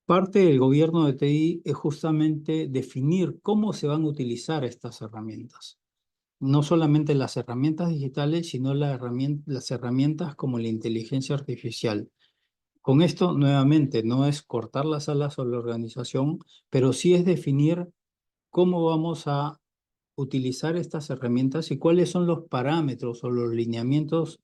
Parte del gobierno de TI es justamente definir cómo se van a utilizar estas herramientas. No solamente las herramientas digitales, sino las herramientas como la inteligencia artificial. Con esto, nuevamente, no es cortar las alas a la organización, pero sí es definir cómo vamos a utilizar estas herramientas y cuáles son los parámetros o los lineamientos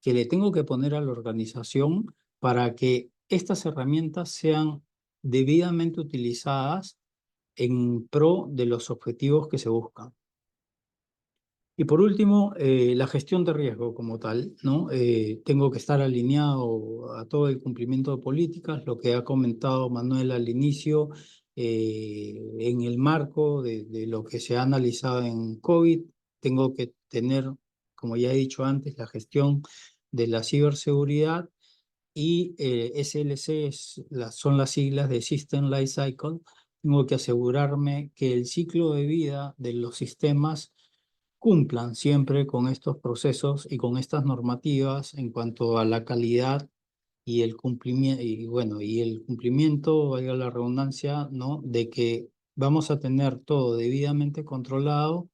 que le tengo que poner a la organización para que estas herramientas sean debidamente utilizadas en pro de los objetivos que se buscan. Y por último, la gestión de riesgo como tal, ¿no? Tengo que estar alineado a todo el cumplimiento de políticas, lo que ha comentado Manuel al inicio, en el marco de lo que se ha analizado en COVID, tengo que tener, como ya he dicho antes, la gestión de la ciberseguridad y SLC son las siglas de System Life Cycle. Tengo que asegurarme que el ciclo de vida de los sistemas cumplan siempre con estos procesos y con estas normativas en cuanto a la calidad y el cumplimiento, y bueno, y el cumplimiento, valga la redundancia, ¿no? De que vamos a tener todo debidamente controlado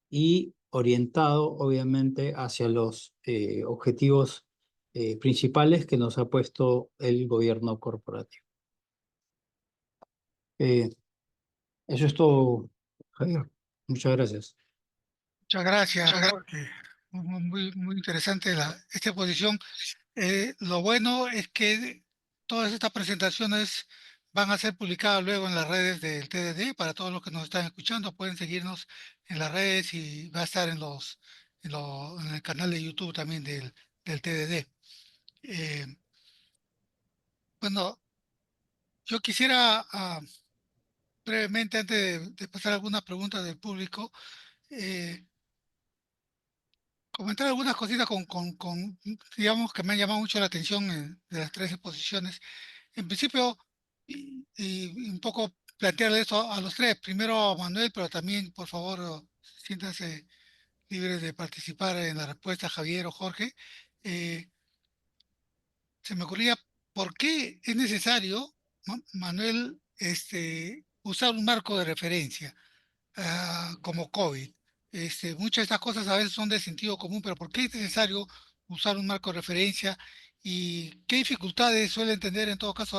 y orientado, obviamente, hacia los objetivos principales que nos ha puesto el gobierno corporativo. Eso es todo, Javier. Muchas gracias. Muchas gracias, Jorge. Muy interesante esta exposición. Lo bueno es que todas estas presentaciones van a ser publicadas luego en las redes del TDD. Para todos los que nos están escuchando, pueden seguirnos en las redes y va a estar en el canal de YouTube también del TDD. Bueno, yo quisiera brevemente, antes de pasar a algunas preguntas del público, comentar algunas cositas digamos, que me han llamado mucho la atención de las tres exposiciones. En principio, y un poco plantearle esto a los tres. Primero a Manuel, pero también, por favor, siéntanse libres de participar en la respuesta, Javier o Jorge. Eh, Se me ocurría, ¿por qué es necesario, Manuel, usar un marco de referencia? Como COVID. Muchas de estas cosas a veces son de sentido común, pero ¿por qué es necesario usar un marco de referencia? ¿Y qué dificultades suelen tener en todo caso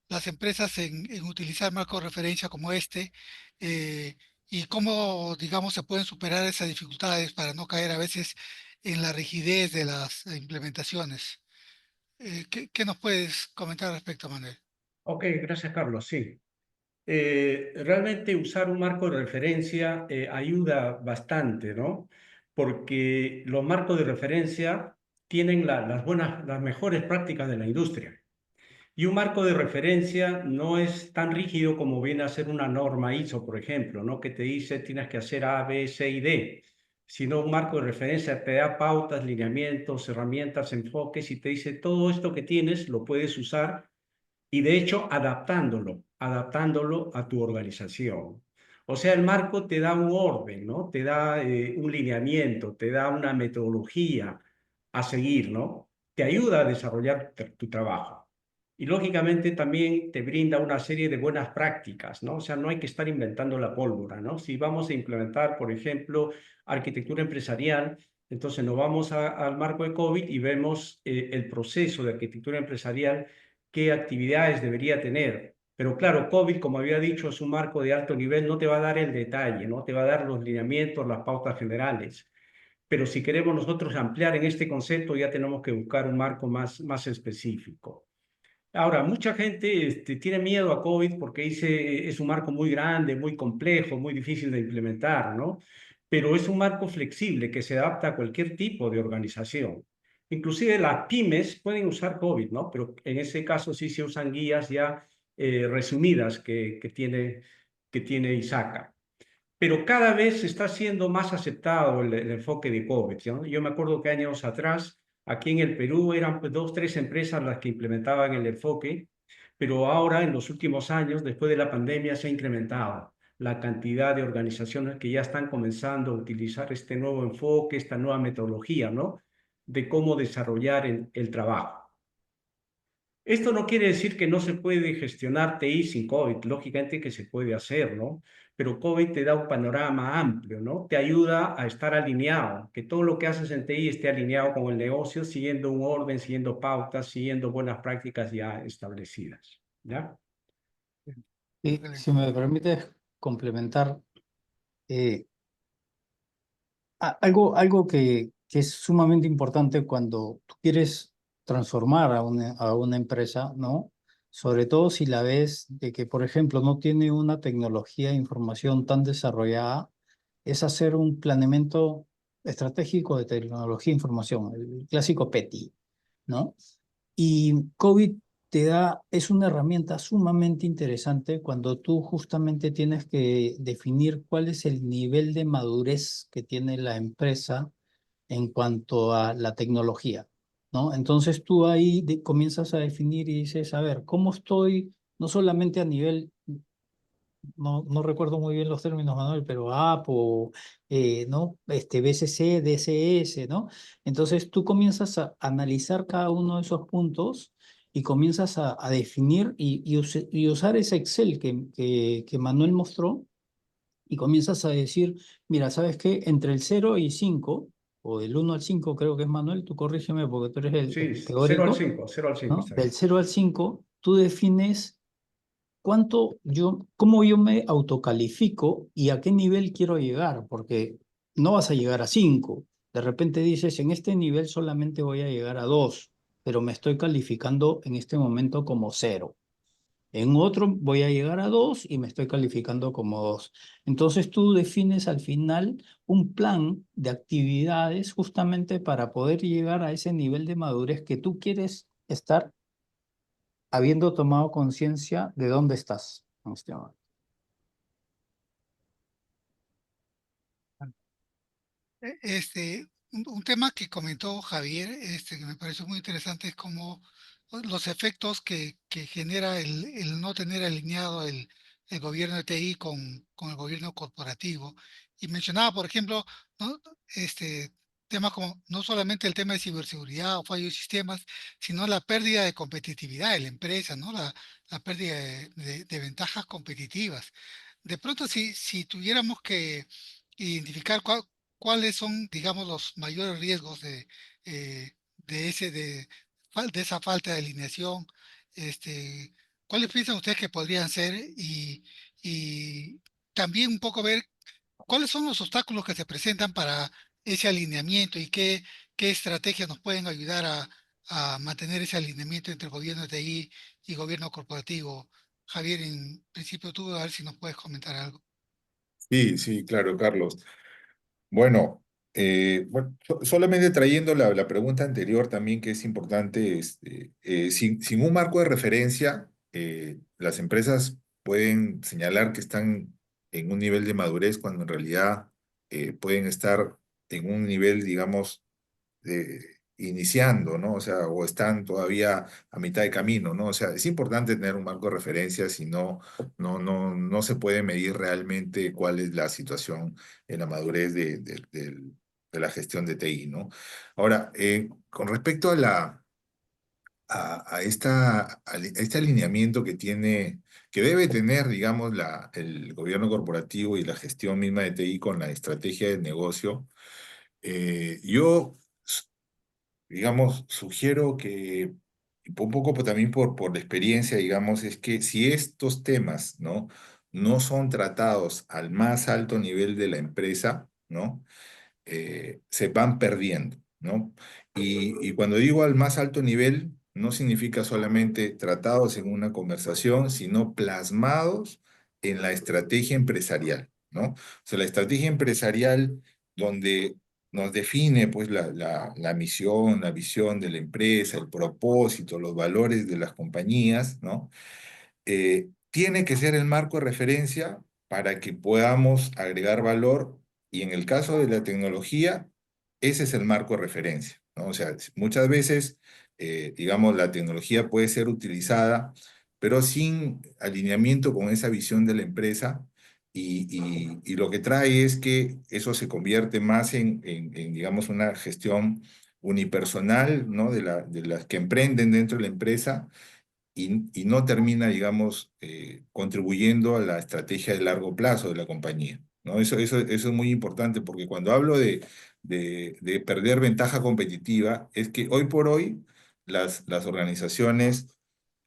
las empresas en utilizar marcos de referencia como este? Eh, ¿Y cómo, digamos, se pueden superar esas dificultades para no caer a veces en la rigidez de las implementaciones? ¿Qué nos puedes comentar al respecto, Manuel? Ok, gracias, Carlos. Sí. Realmente usar un marco de referencia ayuda bastante, ¿no? Porque los marcos de referencia tienen las mejores prácticas de la industria. Y un marco de referencia no es tan rígido como viene a ser una norma ISO, por ejemplo, ¿no? Que te dice tienes que hacer A, B, C y D. Sino un marco de referencia te da pautas, lineamientos, herramientas, enfoques y te dice todo esto que tienes lo puedes usar y de hecho adaptándolo a tu organización. O sea, el marco te da un orden, ¿no? Te da un lineamiento, te da una metodología a seguir, ¿no? Te ayuda a desarrollar tu trabajo. Y lógicamente también te brinda una serie de buenas prácticas, ¿no? O sea, no hay que estar inventando la pólvora, ¿no? Si vamos a implementar, por ejemplo, arquitectura empresarial, entonces nos vamos al marco de COVID y vemos el proceso de arquitectura empresarial, qué actividades debería tener. Pero claro, COVID, como había dicho, es un marco de alto nivel, no te va a dar el detalle, no te va a dar los lineamientos, las pautas generales. Pero si queremos nosotros ampliar en este concepto, ya tenemos que buscar un marco más específico. Ahora, mucha gente tiene miedo a COVID porque dice es un marco muy grande, muy complejo, muy difícil de implementar, ¿no? Pero es un marco flexible que se adapta a cualquier tipo de organización. Inclusive las pymes pueden usar COVID, ¿no? Pero en ese caso sí se usan guías ya resumidas que tiene ISACA. Pero cada vez está siendo más aceptado el enfoque de COVID, ¿no? Yo me acuerdo que años atrás, aquí en el Perú, eran pues, 2, 3 empresas las que implementaban el enfoque, pero ahora, en los últimos años, después de la pandemia, se ha incrementado la cantidad de organizaciones que ya están comenzando a utilizar este nuevo enfoque, esta nueva metodología, ¿no? De cómo desarrollar el trabajo. Esto no quiere decir que no se puede gestionar TI sin COVID, lógicamente que se puede hacer, ¿no? Pero COVID te da un panorama amplio, ¿no? Te ayuda a estar alineado, que todo lo que haces en TI esté alineado con el negocio, siguiendo un orden, siguiendo pautas, siguiendo buenas prácticas ya establecidas, ¿ya? Y Excelente. si me permites complementar, eh, algo que es sumamente importante cuando tú quieres transformar a una empresa, ¿no? Sobre todo si la ves de que, por ejemplo, no tiene una tecnología de información tan desarrollada, es hacer un planeamiento estratégico de tecnología e información, el clásico PETI, ¿no? Y COVID es una herramienta sumamente interesante cuando tú justamente tienes que definir cuál es el nivel de madurez que tiene la empresa en cuanto a la tecnología, ¿no? Entonces tú ahí comienzas a definir y dices, a ver, ¿cómo estoy? No solamente a nivel, no recuerdo muy bien los términos, Manuel, pero APO, ¿no? BCC, DCS, ¿no? Entonces tú comienzas a analizar cada uno de esos puntos y comienzas a definir y usar ese Excel que Manuel mostró y comienzas a decir, mira, ¿sabes qué? Entre el 0 y 5, o del 1 al 5 creo que es Manuel, tú corrígeme porque tú eres Sí, el 0 al teórico, 5, 0 al 5 ¿no? está Del bien. 0 al 5, tú defines cómo yo me autocalifico y a qué nivel quiero llegar, porque no vas a llegar a 5. De repente dices, en este nivel solamente voy a llegar a 2, pero me estoy calificando en este momento como 0. En otro voy a llegar a 2 y me estoy calificando como 2. Entonces tú defines al final un plan de actividades justamente para poder llegar a ese nivel de madurez que tú quieres estar habiendo tomado conciencia de dónde estás en este momento. Un tema que comentó Javier, que me pareció muy interesante, es como los efectos que genera el no tener alineado el gobierno de TI con el gobierno corporativo. Y mencionaba, por ejemplo, ¿no? Temas como no solamente el tema de ciberseguridad o fallos de sistemas, sino la pérdida de competitividad de la empresa, ¿no? La pérdida de ventajas competitivas. De pronto, si tuviéramos que identificar cuáles son, digamos, los mayores riesgos de esa falta de alineación, este, cuáles piensan ustedes que podrían ser y también un poco ver cuáles son los obstáculos que se presentan para ese alineamiento y qué estrategias nos pueden ayudar a mantener ese alineamiento entre el gobierno de TI y gobierno corporativo. Javier, en principio tú, a ver si nos puedes comentar algo. Sí, sí, claro, Carlos. Bueno, solamente trayendo la pregunta anterior también, que es importante, sin un marco de referencia, las empresas pueden señalar que están en un nivel de madurez cuando en realidad pueden estar en un nivel, digamos, iniciando, ¿no? O sea, o están todavía a mitad de camino, ¿no? O sea, es importante tener un marco de referencia, si no, no se puede medir realmente cuál es la situación en la madurez de la gestión de TI, ¿no? Ahora, con respecto a este alineamiento que debe tener, digamos, el gobierno corporativo y la gestión misma de TI con la estrategia de negocio, yo digamos, sugiero que, y un poco también por la experiencia, digamos, es que si estos temas, ¿no? No son tratados al más alto nivel de la empresa, ¿no? Se van perdiendo, ¿no? Y cuando digo al más alto nivel, no significa solamente tratados en una conversación, sino plasmados en la estrategia empresarial, ¿no? O sea, la estrategia empresarial donde nos define pues la misión, la visión de la empresa, el propósito, los valores de las compañías, ¿no? Tiene que ser el marco de referencia para que podamos agregar valor y en el caso de la tecnología, ese es el marco de referencia, ¿no? O sea, muchas veces, digamos, la tecnología puede ser utilizada, pero sin alineamiento con esa visión de la empresa y lo que trae es que eso se convierte más digamos, una gestión unipersonal, ¿no? De las que emprenden dentro de la empresa y no termina, digamos, contribuyendo a la estrategia de largo plazo de la compañía, ¿no? Eso es muy importante porque cuando hablo de perder ventaja competitiva, es que hoy por hoy las organizaciones,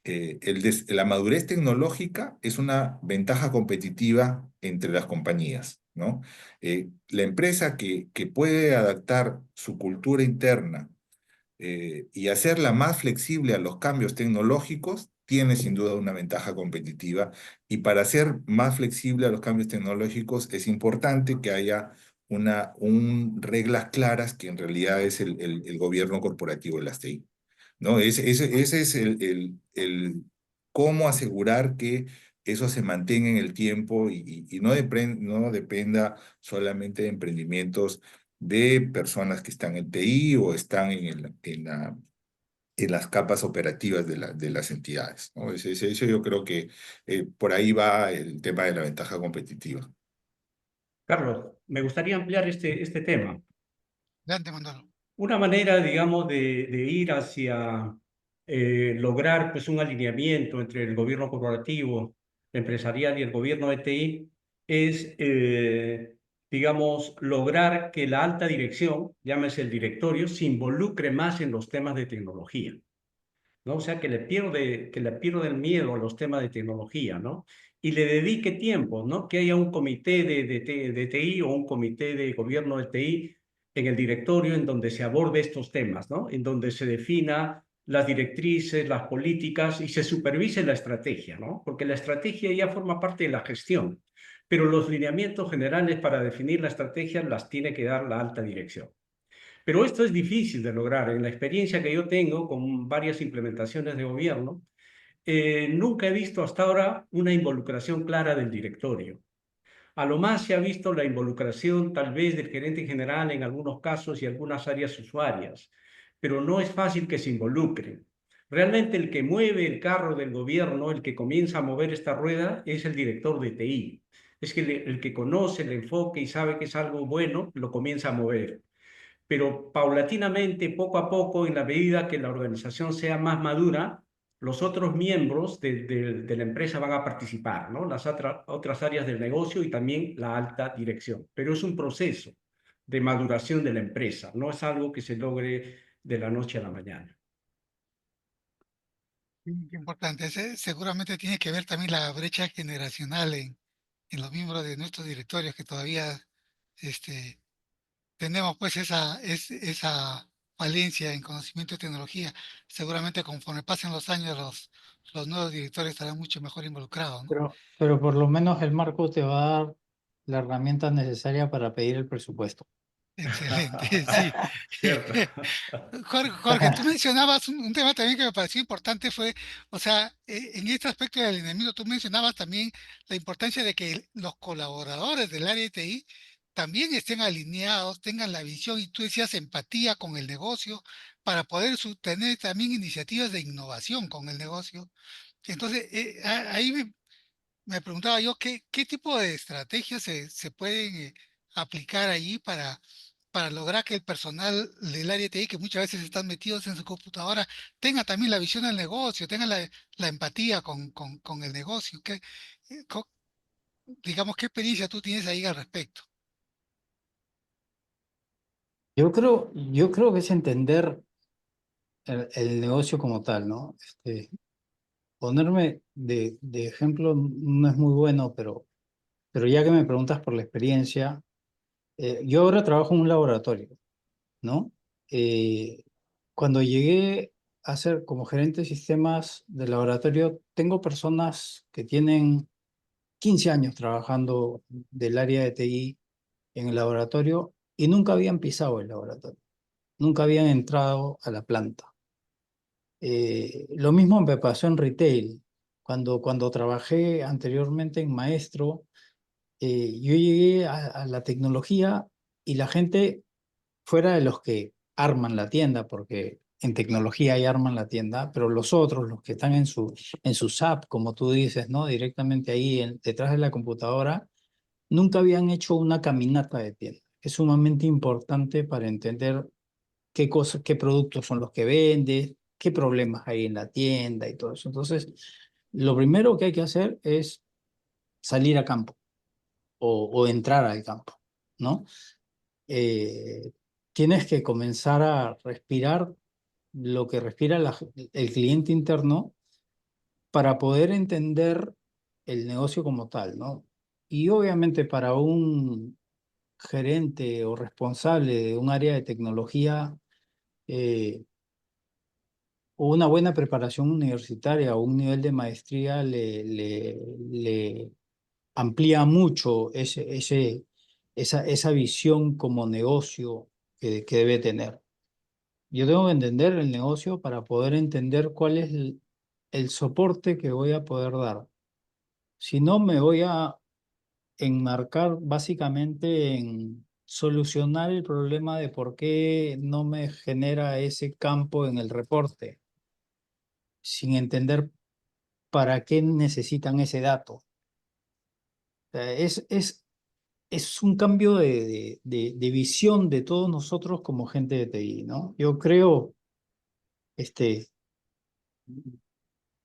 la madurez tecnológica es una ventaja competitiva entre las compañías, ¿no? La empresa que puede adaptar su cultura interna y hacerla más flexible a los cambios tecnológicos, tiene sin duda una ventaja competitiva. Y para ser más flexible a los cambios tecnológicos es importante que haya reglas claras que en realidad es el gobierno corporativo de las TI, ¿no? Ese es el cómo asegurar que eso se mantenga en el tiempo y no dependa solamente de emprendimientos de personas que están en TI o están en las capas operativas de las entidades, ¿no? Eso yo creo que por ahí va el tema de la ventaja competitiva. Carlos, me gustaría ampliar este tema. Adelante, Manolo. Una manera, digamos, de ir hacia lograr pues, un alineamiento entre el gobierno corporativo, empresarial y el gobierno de TI es, digamos, lograr que la alta dirección, llámese el directorio, se involucre más en los temas de tecnología, ¿no? O sea, que le pierda el miedo a los temas de tecnología, ¿no? Y le dedique tiempo, ¿no? Que haya un comité de TI o un comité de gobierno de TI en el directorio en donde se aborde estos temas, ¿no? En donde se defina las directrices, las políticas y se supervise la estrategia, ¿no? Porque la estrategia ya forma parte de la gestión, pero los lineamientos generales para definir la estrategia las tiene que dar la alta dirección. Pero esto es difícil de lograr. En la experiencia que yo tengo con varias implementaciones de gobierno, nunca he visto hasta ahora una involucración clara del directorio. A lo más se ha visto la involucración tal vez del gerente general en algunos casos y algunas áreas usuarias, pero no es fácil que se involucren. Realmente el que mueve el carro del gobierno, el que comienza a mover esta rueda, es el director de TI. Es que el que conoce el enfoque y sabe que es algo bueno, lo comienza a mover, pero paulatinamente, poco a poco, en la medida que la organización sea más madura, los otros miembros de la empresa van a participar, ¿no? Las otras áreas del negocio y también la alta dirección. Pero es un proceso de maduración de la empresa, no es algo que se logre de la noche a la mañana. Sí, qué importante. Seguramente tiene que ver también la brecha generacional en los miembros de nuestros directorios que todavía este, tenemos pues esa falencia en conocimiento de tecnología. Seguramente conforme pasen los años los nuevos directores estarán mucho mejor involucrados, ¿no? Pero por lo menos el marco te va a dar la herramienta necesaria para pedir el presupuesto. Excelente, sí. Cierto. Jorge, tú mencionabas un tema también que me pareció importante fue, o sea, en este aspecto del alineamiento, tú mencionabas también la importancia de que los colaboradores del área de TI también estén alineados, tengan la visión y tú decías empatía con el negocio para poder tener también iniciativas de innovación con el negocio. Entonces, ahí me preguntaba yo qué tipo de estrategias se pueden aplicar allí para lograr que el personal del área de TI, que muchas veces están metidos en su computadora, tenga también la visión del negocio, tenga la empatía con el negocio. Eh, co- digamos, ¿qué experiencia tú tienes ahí al respecto? Yo creo que es entender el negocio como tal, ¿no? Ponerme de ejemplo no es muy bueno, pero ya que me preguntas por la experiencia, yo ahora trabajo en un laboratorio, ¿no? Eh, Cuando llegué a ser como gerente de sistemas de laboratorio, tengo personas que tienen 15 años trabajando del área de TI en el laboratorio y nunca habían pisado el laboratorio, nunca habían entrado a la planta. Lo mismo me pasó en retail. Cuando trabajé anteriormente en Maestro, yo llegué a la tecnología y la gente, fuera de los que arman la tienda, porque en tecnología ahí arman la tienda, pero los otros, los que están en su SAP, como tú dices, ¿no? Directamente ahí detrás de la computadora, nunca habían hecho una caminata de tienda. Es sumamente importante para entender qué cosas, qué productos son los que vendes, qué problemas hay en la tienda y todo eso. Entonces, lo primero que hay que hacer es salir a campo o entrar al campo, ¿no? Eh, Tienes que comenzar a respirar lo que respira el cliente interno para poder entender el negocio como tal, ¿no? Y obviamente para un gerente o responsable de un área de tecnología, eh, o una buena preparación universitaria o un nivel de maestría le amplía mucho esa visión como negocio que debe tener. Yo tengo que entender el negocio para poder entender cuál es el soporte que voy a poder dar. Si no, me voy a enmarcar básicamente en solucionar el problema de por qué no me genera ese campo en el reporte, sin entender para qué necesitan ese dato. O sea, es un cambio de visión de todos nosotros como gente de TI, ¿no? Yo creo, este,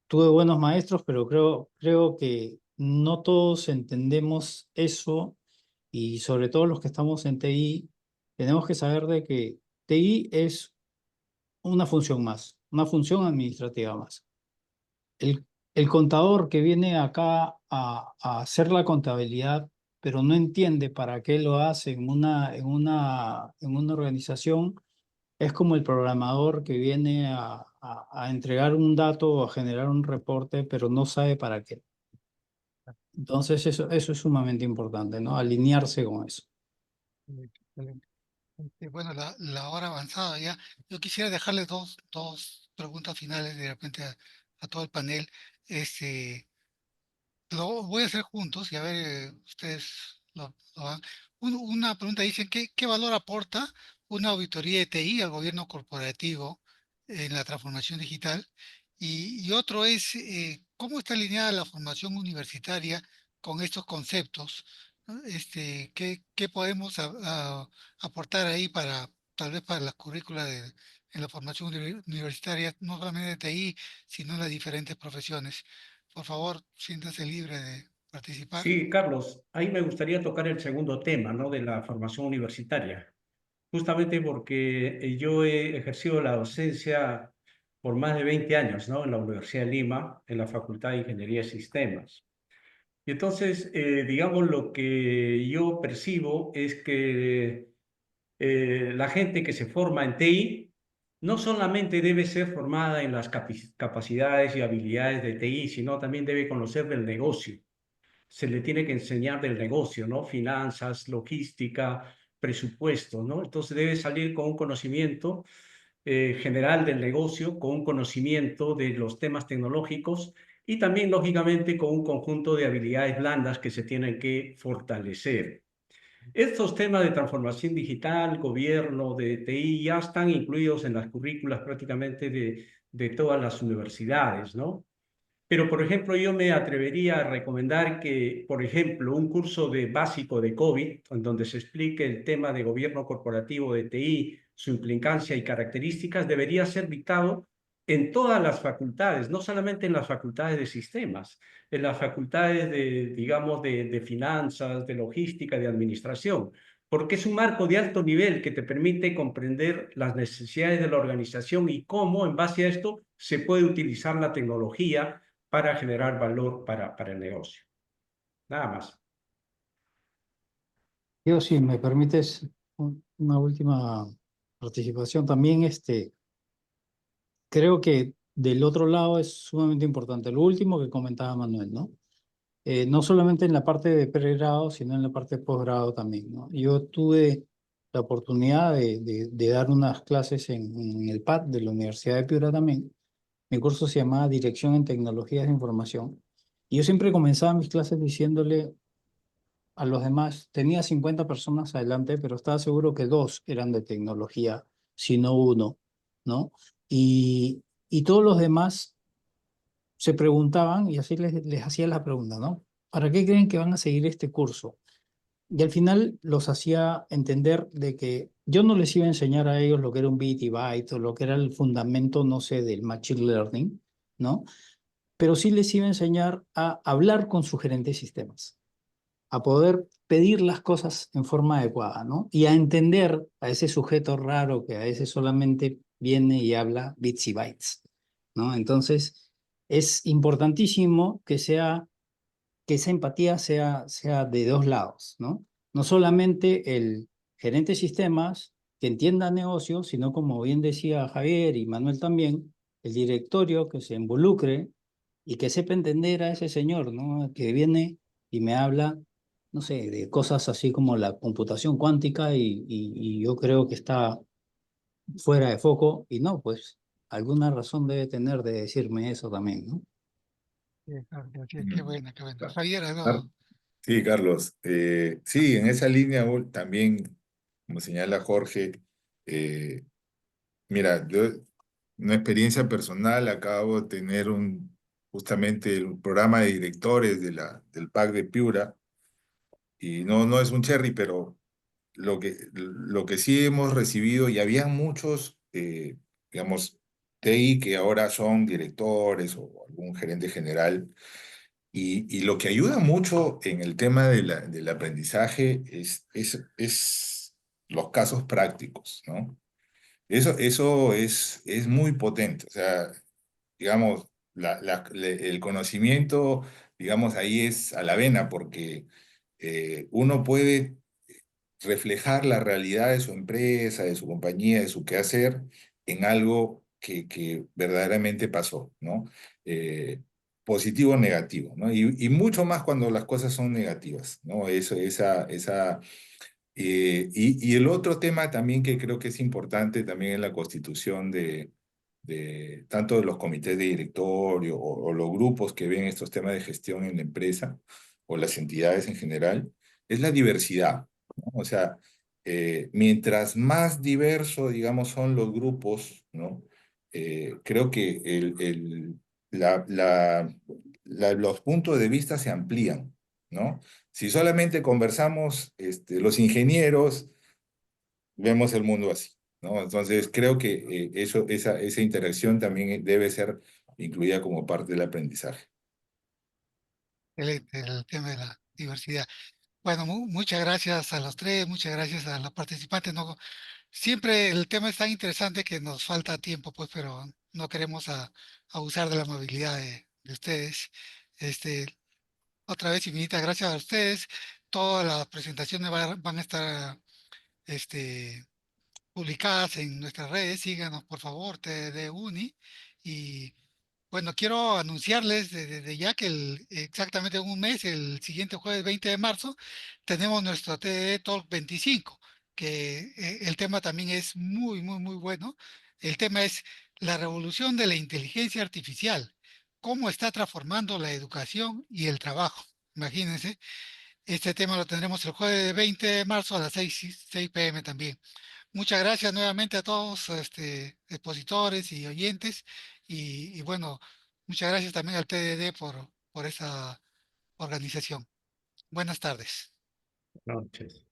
tuve buenos maestros, pero creo que no todos entendemos eso y sobre todo los que estamos en TI, tenemos que saber de que TI es una función más, una función administrativa más. El contador que viene acá a hacer la contabilidad, pero no entiende para qué lo hace en una organización, es como el programador que viene a entregar un dato o a generar un reporte, pero no sabe para qué. Entonces eso es sumamente importante, ¿no? Alinearse con eso. Excelente. Bueno, la hora avanzada ya. Yo quisiera dejarles dos preguntas finales de repente a todo el panel. Este, lo voy a hacer juntos y a ver, ustedes lo van. Una pregunta dice, ¿qué valor aporta una auditoría de TI al gobierno corporativo en la transformación digital? Y otro es, ¿cómo está alineada la formación universitaria con estos conceptos? ¿No? ¿Qué podemos aportar ahí para, tal vez para las currículas en la formación universitaria, no solamente de TI, sino en las diferentes profesiones? Por favor, siéntase libre de participar. Sí, Carlos, ahí me gustaría tocar el segundo tema, ¿no? De la formación universitaria, justamente porque yo he ejercido la docencia por más de 20 años, ¿no? En la Universidad de Lima, en la Facultad de Ingeniería de Sistemas. Y entonces, digamos, lo que yo percibo es que la gente que se forma en TI no solamente debe ser formada en las capacidades y habilidades de TI, sino también debe conocer del negocio. Se le tiene que enseñar del negocio, ¿no? Finanzas, logística, presupuesto, ¿no? Entonces debe salir con un conocimiento general del negocio, con un conocimiento de los temas tecnológicos y también, lógicamente, con un conjunto de habilidades blandas que se tienen que fortalecer. Estos temas de transformación digital, gobierno, de TI, ya están incluidos en las currículas prácticamente de todas las universidades, ¿no? Pero, por ejemplo, yo me atrevería a recomendar que, por ejemplo, un curso de básico de COVID, en donde se explique el tema de gobierno corporativo de TI, su implicancia y características, debería ser dictado en todas las facultades, no solamente en las facultades de sistemas, en las facultades de, digamos, de finanzas, de logística, de administración, porque es un marco de alto nivel que te permite comprender las necesidades de la organización y cómo, en base a esto, se puede utilizar la tecnología para generar valor para el negocio. Nada más. Yo, si me permites una última participación, también creo que del otro lado es sumamente importante lo último que comentaba Manuel, ¿no? No solamente en la parte de pregrado, sino en la parte de posgrado también, ¿no? Yo tuve la oportunidad de dar unas clases en el PAD de la Universidad de Piura también. Mi curso se llamaba Dirección en Tecnologías de Información. Y yo siempre comenzaba mis clases diciéndole a los demás, tenía 50 personas adelante, pero estaba seguro que 2 eran de tecnología, si no uno, ¿no? Y todos los demás se preguntaban, y así les hacía la pregunta, ¿no? ¿Para qué creen que van a seguir este curso? Y al final los hacía entender de que yo no les iba a enseñar a ellos lo que era un bit y byte o lo que era el fundamento, no sé, del machine learning, ¿no? Pero sí les iba a enseñar a hablar con su gerente de sistemas, a poder pedir las cosas en forma adecuada, ¿no? Y a entender a ese sujeto raro que a veces solamente viene y habla bits y bytes, ¿no? Entonces, es importantísimo que esa empatía sea de dos lados, ¿no? No solamente el gerente de sistemas que entienda negocios, sino como bien decía Javier y Manuel también, el directorio que se involucre y que sepa entender a ese señor, ¿no? Que viene y me habla, no sé, de cosas así como la computación cuántica y yo creo que está fuera de foco y no, pues alguna razón debe tener de decirme eso también, ¿no? Sí, claro, qué Mm. buena, qué buena. Javier, Car- algo. Sí, Carlos. Sí, en esa línea también, como señala Jorge, eh, mira, yo, una experiencia personal, acabo de tener justamente el programa de directores del PAC de Piura, y no es un cherry, pero lo que sí hemos recibido, y había muchos, digamos, TI que ahora son directores o algún gerente general, y lo que ayuda mucho en el tema del aprendizaje es los casos prácticos, ¿no? Eso es muy potente. O sea, digamos, el conocimiento, digamos, ahí es a la vena, porque uno puede reflejar la realidad de su empresa, de su compañía, de su quehacer en algo que verdaderamente pasó, ¿no? Eh, Positivo o negativo, ¿no? Y mucho más cuando las cosas son negativas, ¿no? Y el otro tema también que creo que es importante también en la constitución de tanto de los comités de directorio o los grupos que ven estos temas de gestión en la empresa o las entidades en general, es la diversidad, ¿no? O sea, mientras más diverso, digamos, son los grupos, ¿no? Creo que la, la, los puntos de vista se amplían, ¿no? Si solamente conversamos los ingenieros, vemos el mundo así, ¿no? Entonces, creo que esa interacción también debe ser incluida como parte del aprendizaje. El tema de la diversidad. Bueno, muchas gracias a los tres, muchas gracias a los participantes. No, siempre el tema es tan interesante que nos falta tiempo, pues, pero no queremos abusar de la amabilidad de ustedes. Este, otra vez infinitas gracias a ustedes. Todas las presentaciones van a estar este, publicadas en nuestras redes. Síganos, por favor, TDD Uni. Y bueno, quiero anunciarles desde ya que exactamente en un mes, el siguiente jueves 20 de marzo, tenemos nuestro TDD Talk 25, que el tema también es muy bueno. El tema es la revolución de la inteligencia artificial, cómo está transformando la educación y el trabajo. Imagínense, este tema lo tendremos el jueves 20 de marzo a las 6 p.m. también. Muchas gracias nuevamente a todos, expositores y oyentes. Y bueno, muchas gracias también al TDD por esa organización. Buenas tardes. Noches.